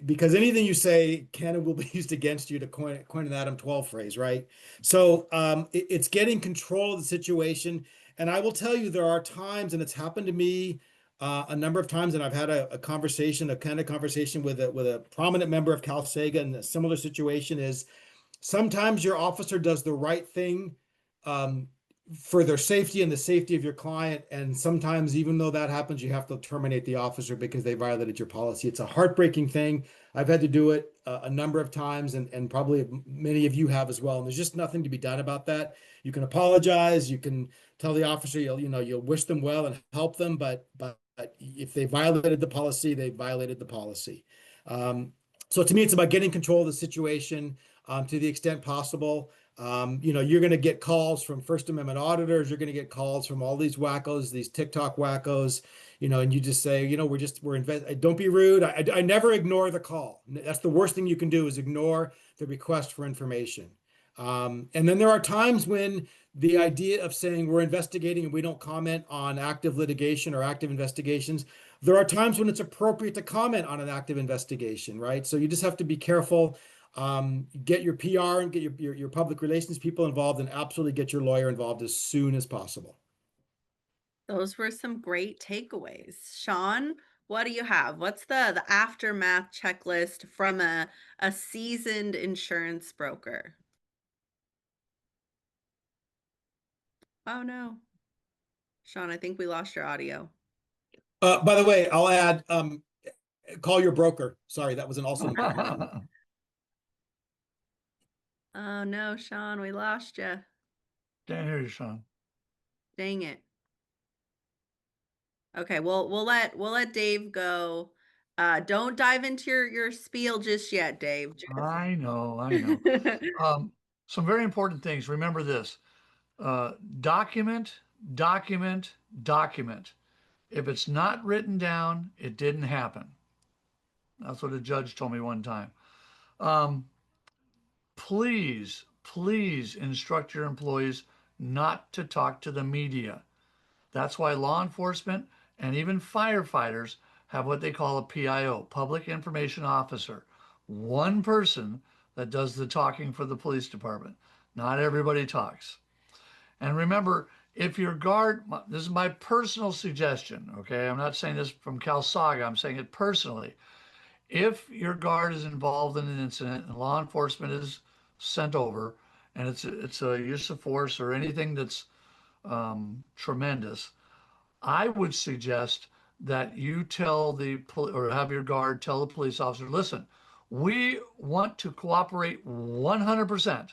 Because anything you say can and will be used against you, to coin an Adam 12 phrase, right? So it's getting control of the situation. And I will tell you, there are times, and it's happened to me a number of times, and I've had a conversation, a kind of conversation with a prominent member of Cal Sega, and a similar situation is sometimes your officer does the right thing um, for their safety and the safety of your client. And sometimes, even though that happens, you have to terminate the officer because they violated your policy. It's a heartbreaking thing. I've had to do it a number of times, and probably many of you have as well. And there's just nothing to be done about that. You can apologize. You can tell the officer you'll wish them well and help them, but if they violated the policy, they violated the policy. So to me, it's about getting control of the situation to the extent possible. You're going to get calls from First Amendment auditors. You're going to get calls from all these wackos, these TikTok wackos, and you just say, don't be rude. I never ignore the call. That's the worst thing you can do, is ignore the request for information. And then there are times when the idea of saying we're investigating and we don't comment on active litigation or active investigations, there are times when it's appropriate to comment on an active investigation, right? So you just have to be careful. Get your PR and get your public relations people involved, and absolutely get your lawyer involved as soon as possible. Those were some great takeaways. Sean, what do you have? What's the aftermath checklist from a seasoned insurance broker? Oh no. Sean, I think we lost your audio. By the way, I'll add, call your broker. Sorry, that was also an important one. Oh no, Sean, we lost you. Can't hear you, Sean. Dang it. Okay, we'll let Dave go. Don't dive into your spiel just yet, Dave. I know. Some very important things. Remember this. Document, document, document. If it's not written down, it didn't happen. That's what a judge told me one time. Please, please instruct your employees not to talk to the media. That's why law enforcement and even firefighters have what they call a PIO, Public Information Officer. One person that does the talking for the police department. Not everybody talks. And remember, if your guard, this is my personal suggestion, okay? I'm not saying this from Cal Saga, I'm saying it personally. If your guard is involved in an incident and law enforcement is sent over, and it's a use of force or anything that's tremendous, I would suggest that you tell or have your guard tell the police officer, listen, we want to cooperate 100%,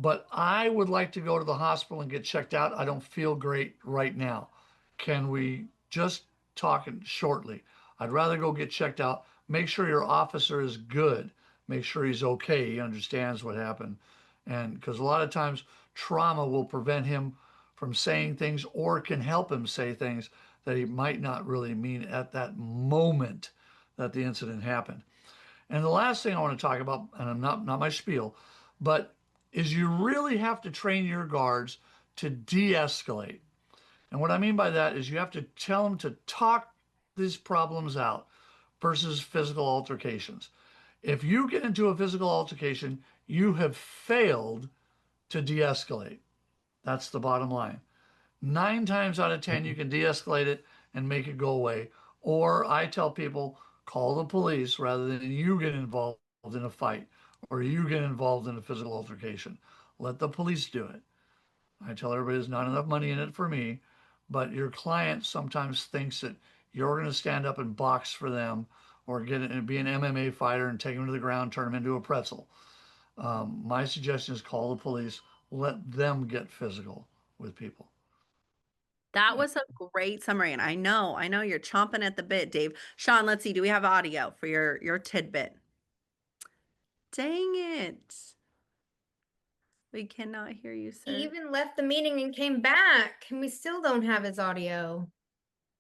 but I would like to go to the hospital and get checked out. I don't feel great right now. Can we just talk shortly? I'd rather go get checked out. Make sure your officer is good. Make sure he's okay. He understands what happened. And because a lot of times trauma will prevent him from saying things or can help him say things that he might not really mean at that moment that the incident happened. And the last thing I want to talk about, and I'm not my spiel, but is you really have to train your guards to de-escalate. And what I mean by that is you have to tell them to talk these problems out versus physical altercations. If you get into a physical altercation, you have failed to de-escalate. That's the bottom line. 9 times out of 10, you can de-escalate it and make it go away. Or I tell people, call the police rather than you get involved in a fight or you get involved in a physical altercation. Let the police do it. I tell everybody there's not enough money in it for me, but your client sometimes thinks that you're going to stand up and box for them or get it and be an MMA fighter and take them to the ground, turn them into a pretzel. My suggestion is call the police, let them get physical with people. That was a great summary, and I know you're chomping at the bit, Dave. Sean, let's see, do we have audio for your tidbit? Dang it. We cannot hear you, sir. He even left the meeting and came back, and we still don't have his audio.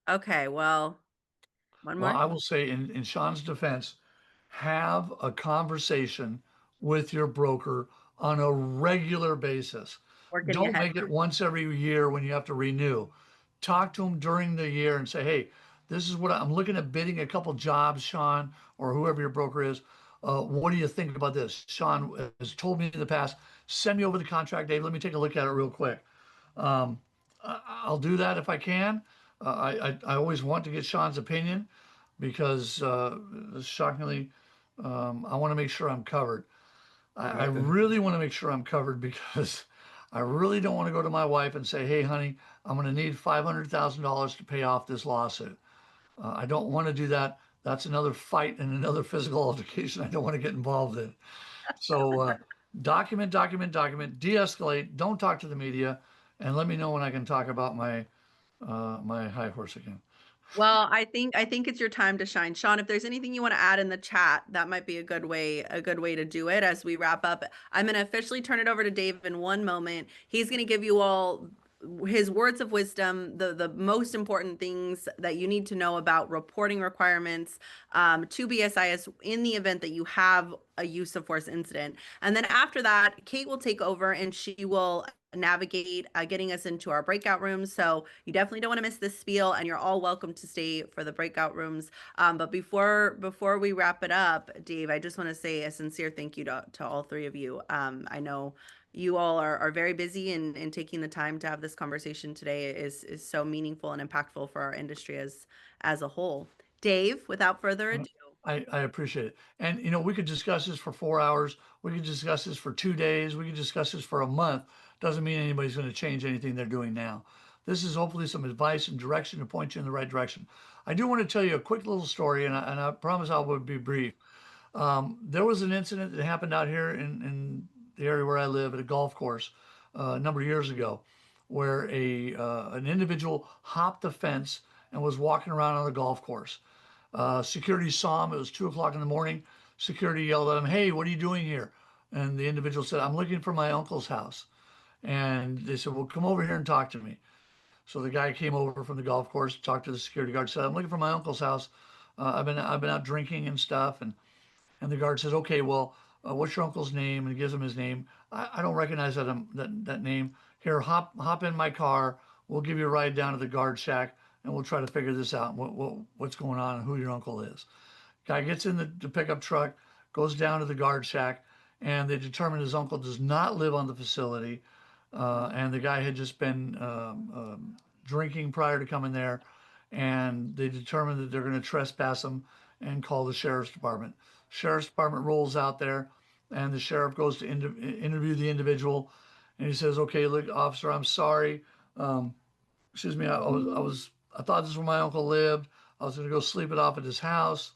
Okay, well, one Well, more. I will say in Sean's defense, have a conversation with your broker on a regular basis. Work in your Don't head. make it once every year when you have to renew. Talk to them during the year and say, hey, this is what I'm looking at bidding a couple jobs, Sean, or whoever your broker is. What do you think about this? Sean has told me in the past, send me over the contract, Dave. Let me take a look at it real quick. I'll do that if I can. I always want to get Sean's opinion because shockingly, I want to make sure I'm covered. I really want to make sure I'm covered because I really don't want to go to my wife and say, hey, honey, I'm going to need $500,000 to pay off this lawsuit. I don't want to do that. That's another fight and another physical altercation I don't want to get involved in. So document, de-escalate, don't talk to the media, and let me know when I can talk about my high horse again. Well, I think it's your time to shine. Sean, if there's anything you want to add in the chat, that might be a good way to do it as we wrap up. I'm going to officially turn it over to Dave in one moment. He's going to give you all his words of wisdom, the most important things that you need to know about reporting requirements to BSIS in the event that you have a use of force incident. And then after that, Kate will take over and she will navigate getting us into our breakout rooms. So you definitely don't want to miss this spiel, and you're all welcome to stay for the breakout rooms. But before we wrap it up, Dave, I just want to say a sincere thank you to all three of you. I know you all are very busy, and taking the time to have this conversation today is so meaningful and impactful for our industry as a whole. Dave, without further ado. I appreciate it. And we could discuss this for 4 hours. We could discuss this for 2 days. We could discuss this for a month. Doesn't mean anybody's going to change anything they're doing now. This is hopefully some advice and direction to point you in the right direction. I do want to tell you a quick little story, and I promise I will be brief. There was an incident that happened out here in the area where I live at a golf course a number of years ago, where an individual hopped the fence and was walking around on the golf course. Security saw him. It was 2 o'clock in the morning. Security yelled at him, "Hey, what are you doing here?" And the individual said, "I'm looking for my uncle's house." And they said, "Well, come over here and talk to me." So the guy came over from the golf course, talked to the security guard, said, "I'm looking for my uncle's house. I've been out drinking and stuff." And the guard says, "Okay, well, what's your uncle's name?" And he gives him his name. I don't recognize that name. Here, hop in my car. We'll give you a ride down to the guard shack, and we'll try to figure this out. What's going on and who your uncle is. Guy gets in the pickup truck, goes down to the guard shack, and they determine his uncle does not live on the facility. And the guy had just been drinking prior to coming there, and they determine that they're going to trespass him and call the sheriff's department. Sheriff's department rolls out there, and the sheriff goes to interview the individual, and he says, "Okay, look, officer, I'm sorry. Excuse me, I thought this was where my uncle lived. I was going to go sleep it off at his house,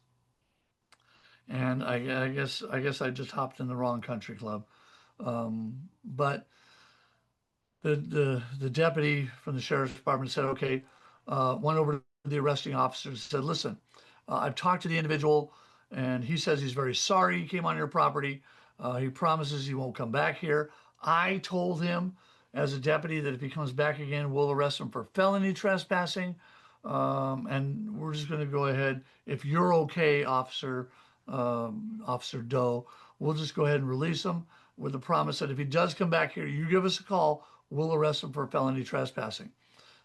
and I guess I just hopped in the wrong country club." But the deputy from the sheriff's department said, "Okay," went over to the arresting officer and said, "Listen, I've talked to the individual, and he says he's very sorry he came on your property. He promises he won't come back here. I told him as a deputy that if he comes back again, we'll arrest him for felony trespassing. And we're just going to go ahead. If you're okay, Officer Doe, we'll just go ahead and release him with the promise that if he does come back here, you give us a call. we'll arrest him for felony trespassing.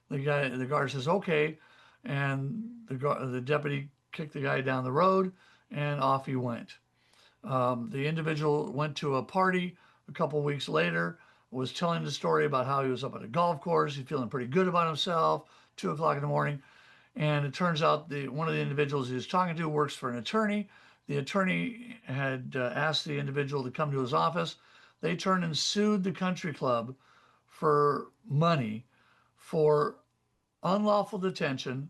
The guard says, okay. And the deputy kicked the guy down the road and off he went. The individual went to a party a couple weeks later, was telling the story about how he was up at a golf course. He's feeling pretty good about himself, 2 o'clock in the morning. And it turns out one of the individuals he was talking to works for an attorney. The attorney had asked the individual to come to his office. They turned and sued the country club for money for unlawful detention,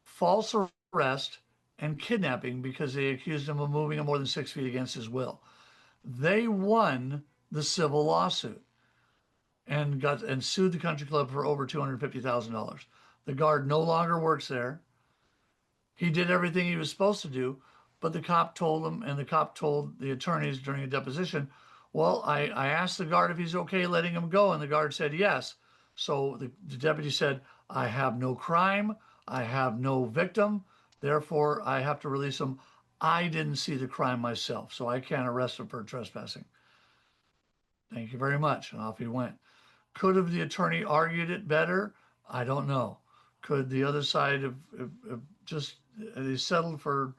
false arrest, and kidnapping because they accused him of moving him more than 6 feet against his will. They won the civil lawsuit and sued the country club for over $250,000. The guard no longer works there. He did everything he was supposed to do, but the cop told him, and the cop told the attorneys during a deposition, well, I asked the guard if he's okay letting him go, and the guard said yes. So the deputy said, I have no crime, I have no victim, therefore I have to release him. I didn't see the crime myself, so I can't arrest him for trespassing. Thank you very much. And off he went. Could have the attorney argued it better? I don't know. Could the other side have just, they settled for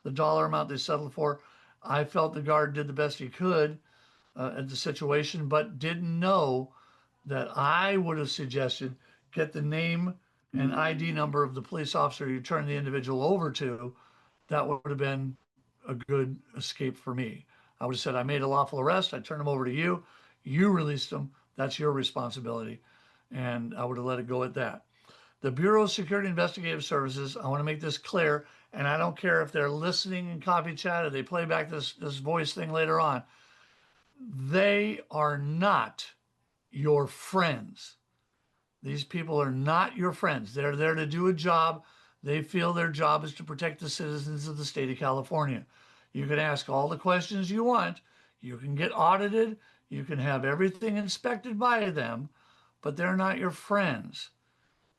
the dollar amount they settled for? I felt the guard did the best he could at the situation, but didn't know that I would have suggested get the name and ID number of the police officer you turned the individual over to. That would have been a good escape for me. I would have said, I made a lawful arrest. I turned him over to you. You released him. That's your responsibility. And I would have let it go at that. The Bureau of Security Investigative Services, I want to make this clear, and I don't care if they're listening in coffee chat or they play back this voice thing later on. They are not your friends. These people are not your friends. They're there to do a job. They feel their job is to protect the citizens of the state of California. You can ask all the questions you want. You can get audited. You can have everything inspected by them, but they're not your friends.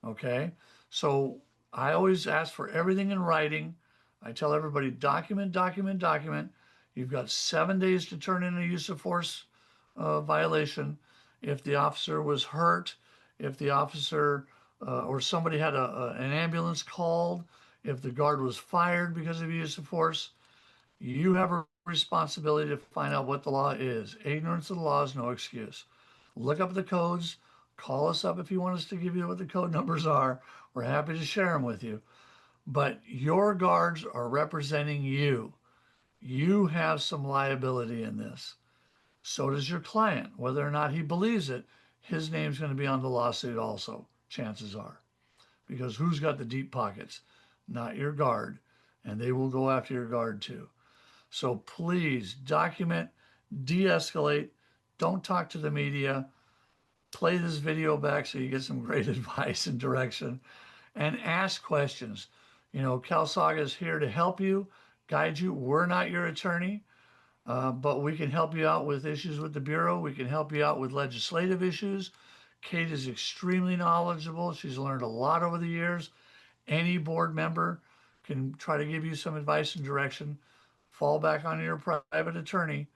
Okay? So I always ask for everything in writing. I tell everybody, document, document, document. You've got 7 days to turn in a use of force violation. If the officer was hurt, if the officer or somebody had an ambulance called, if the guard was fired because of use of force, you have a responsibility to find out what the law is. Ignorance of the law is no excuse. Look up the codes. Call us up if you want us to give you what the code numbers are. We're happy to share them with you. But your guards are representing you. You have some liability in this. So does your client. Whether or not he believes it, his name's going to be on the lawsuit also, chances are. Because who's got the deep pockets? Not your guard. And they will go after your guard too. So please document, de-escalate, don't talk to the media, play this video back so you get some great advice and direction, and ask questions. You know, CalSaga is here to help you, guide you. We're not your attorney, but we can help you out with issues with the Bureau. We can help you out with legislative issues. Kate is extremely knowledgeable. She's learned a lot over the years. Any board member can try to give you some advice and direction. Fall back on your private attorney,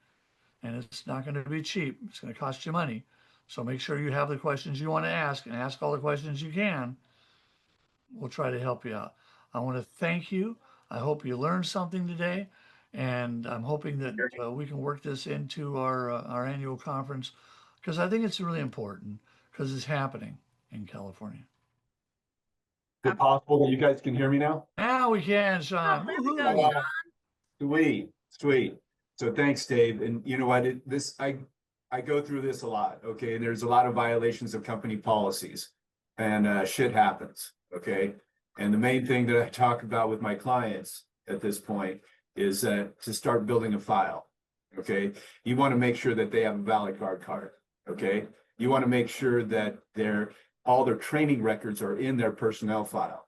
and it's not going to be cheap. It's going to cost you money. So make sure you have the questions you want to ask and ask all the questions you can. We'll try to help you out. I want to thank you. I hope you learned something today, and I'm hoping that we can work this into our annual conference, because I think it's really important because it's happening in California. Is it possible that you guys can hear me now? Now we can, Sean. There we go, Woohoo. Sean. Sweet, sweet. So thanks, Dave. And you know what? I go through this a lot. Okay, and there's a lot of violations of company policies, and shit happens. Okay, and the main thing that I talk about with my clients at this point is to start building a file. Okay, you want to make sure that they have a valid guard card. Okay, you want to make sure that all their training records are in their personnel file.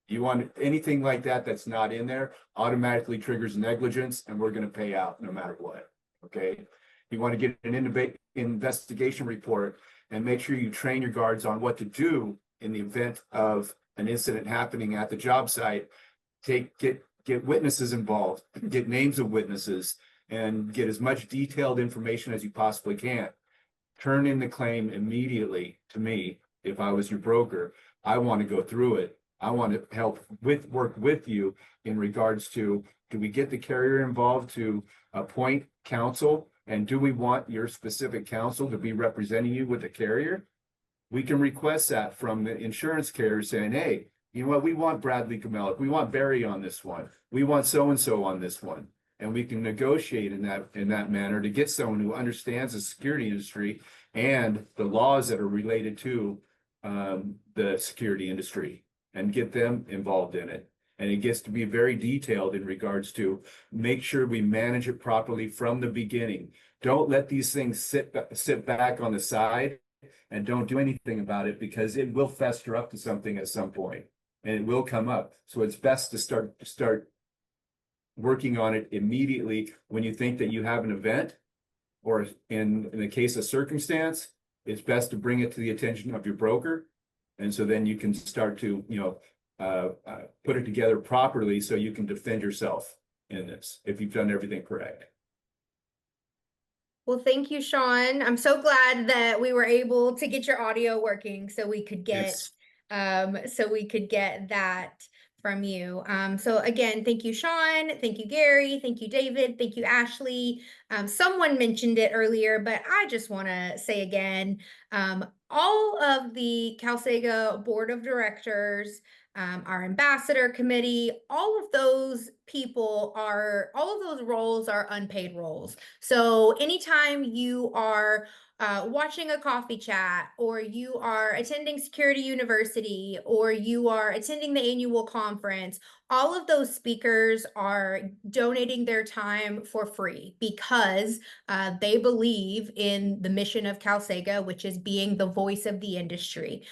You want anything like that that's not in there, automatically triggers negligence, and we're going to pay out no matter what. Okay. You want to get an investigation report and make sure you train your guards on what to do in the event of an incident happening at the job site. Get witnesses involved, get names of witnesses, and get as much detailed information as you possibly can. turn in the claim immediately to me. If I was your broker, I want to go through it. I want to work with you in regards to, do we get the carrier involved to appoint counsel? And do we want your specific counsel to be representing you with the carrier? We can request that from the insurance carrier saying, hey, you know what, we want Bradley Kamelik, we want Barry on this one, we want so-and-so on this one. And we can negotiate in that manner to get someone who understands the security industry and the laws that are related to the security industry, and get them involved in it. And it gets to be very detailed in regards to make sure we manage it properly from the beginning. Don't let these things sit back on the side and don't do anything about it, because it will fester up to something at some point and it will come up. So it's best to start working on it immediately when you think that you have an event, or in the case of circumstance, it's best to bring it to the attention of your broker. And so then you can start to, put it together properly so you can defend yourself in this, if you've done everything correct. Well, thank you, Sean. I'm so glad that we were able to get your audio working so we could get that from you. So again, thank you, Sean. Thank you, Gary. Thank you, David. Thank you, Ashley. Someone mentioned it earlier, but I just want to say again, all of the CalSega Board of Directors, our ambassador committee, all of those roles are unpaid roles. So anytime you are watching a coffee chat, or you are attending Security University, or you are attending the annual conference, all of those speakers are donating their time for free because they believe in the mission of CalSega, which is being the voice of the industry.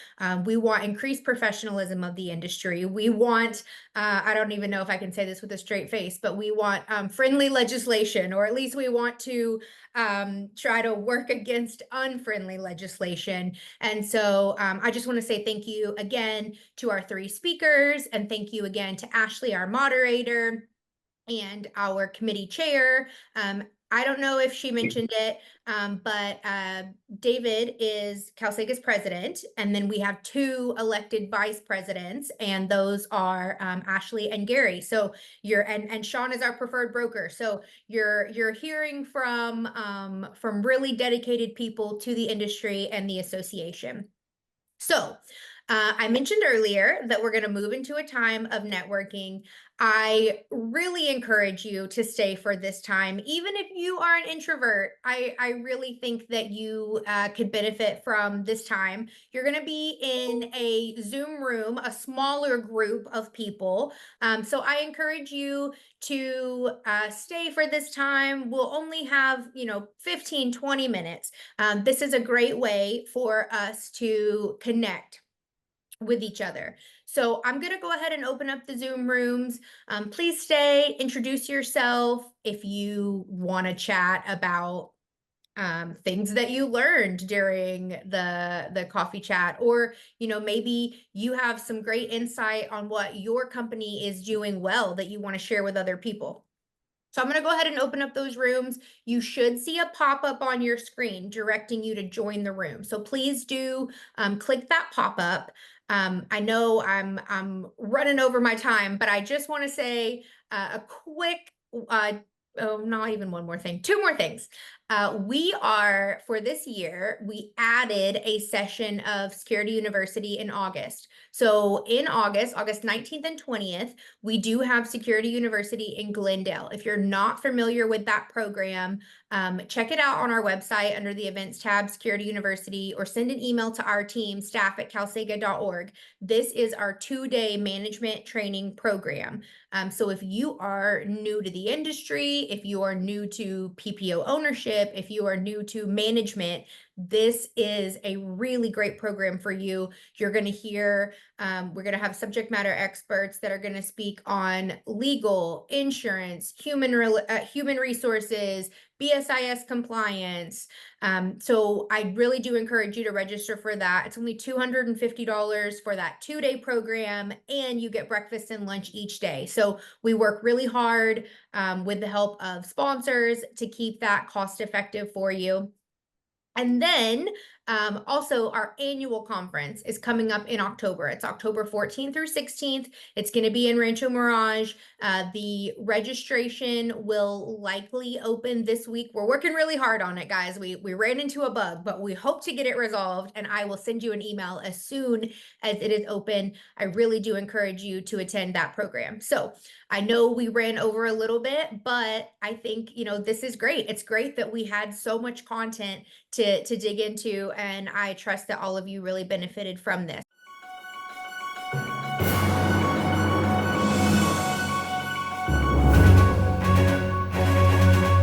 We want increased professionalism of the industry. We want, I don't even know if I can say this with a straight face, but we want friendly legislation, or at least we want to try to work against unfriendly legislation. And so I just want to say thank you again to our three speakers, and thank you again to Ashley, our moderator, and our committee chair. I don't know if she mentioned it, but David is CalSega's president, and then we have two elected vice presidents, and those are Ashley and Gary. So and Sean is our preferred broker. So you're hearing from really dedicated people to the industry and the association. So I mentioned earlier that we're going to move into a time of networking. I really encourage you to stay for this time. Even if you are an introvert, I really think that you could benefit from this time. You're going to be in a Zoom room, a smaller group of people. So I encourage you to stay for this time. We'll only have, 15, 20 minutes. This is a great way for us to connect with each other. So I'm going to go ahead and open up the Zoom rooms. Please stay, introduce yourself if you want to chat about things that you learned during the coffee chat, or maybe you have some great insight on what your company is doing well that you want to share with other people. So I'm going to go ahead and open up those rooms. You should see a pop-up on your screen directing you to join the room. So please do click that pop-up. I know I'm running over my time, but I just want to say a quick, not even one more thing, two more things. For this year, we added a session of Security University in August. So in August 19th and 20th, we do have Security University in Glendale. If you're not familiar with that program, check it out on our website under the events tab, Security University, or send an email to our team, staff@calsega.org. This is our 2-day management training program. So if you are new to the industry, if you are new to PPO ownership, if you are new to management, this is a really great program for you. You're going to hear, we're going to have subject matter experts that are going to speak on legal, insurance, human resources, BSIS compliance. So I really do encourage you to register for that. It's only $250 for that 2-day program, and you get breakfast and lunch each day. So we work really hard with the help of sponsors to keep that cost effective for you. And then also our annual conference is coming up in October. It's October 14th through 16th. It's going to be in Rancho Mirage. The registration will likely open this week. We're working really hard on it, guys. We ran into a bug, but we hope to get it resolved, and I will send you an email as soon as it is open. I really do encourage you to attend that program. So I know we ran over a little bit, but I think, this is great. It's great that we had so much content to dig into, and I trust that all of you really benefited from this.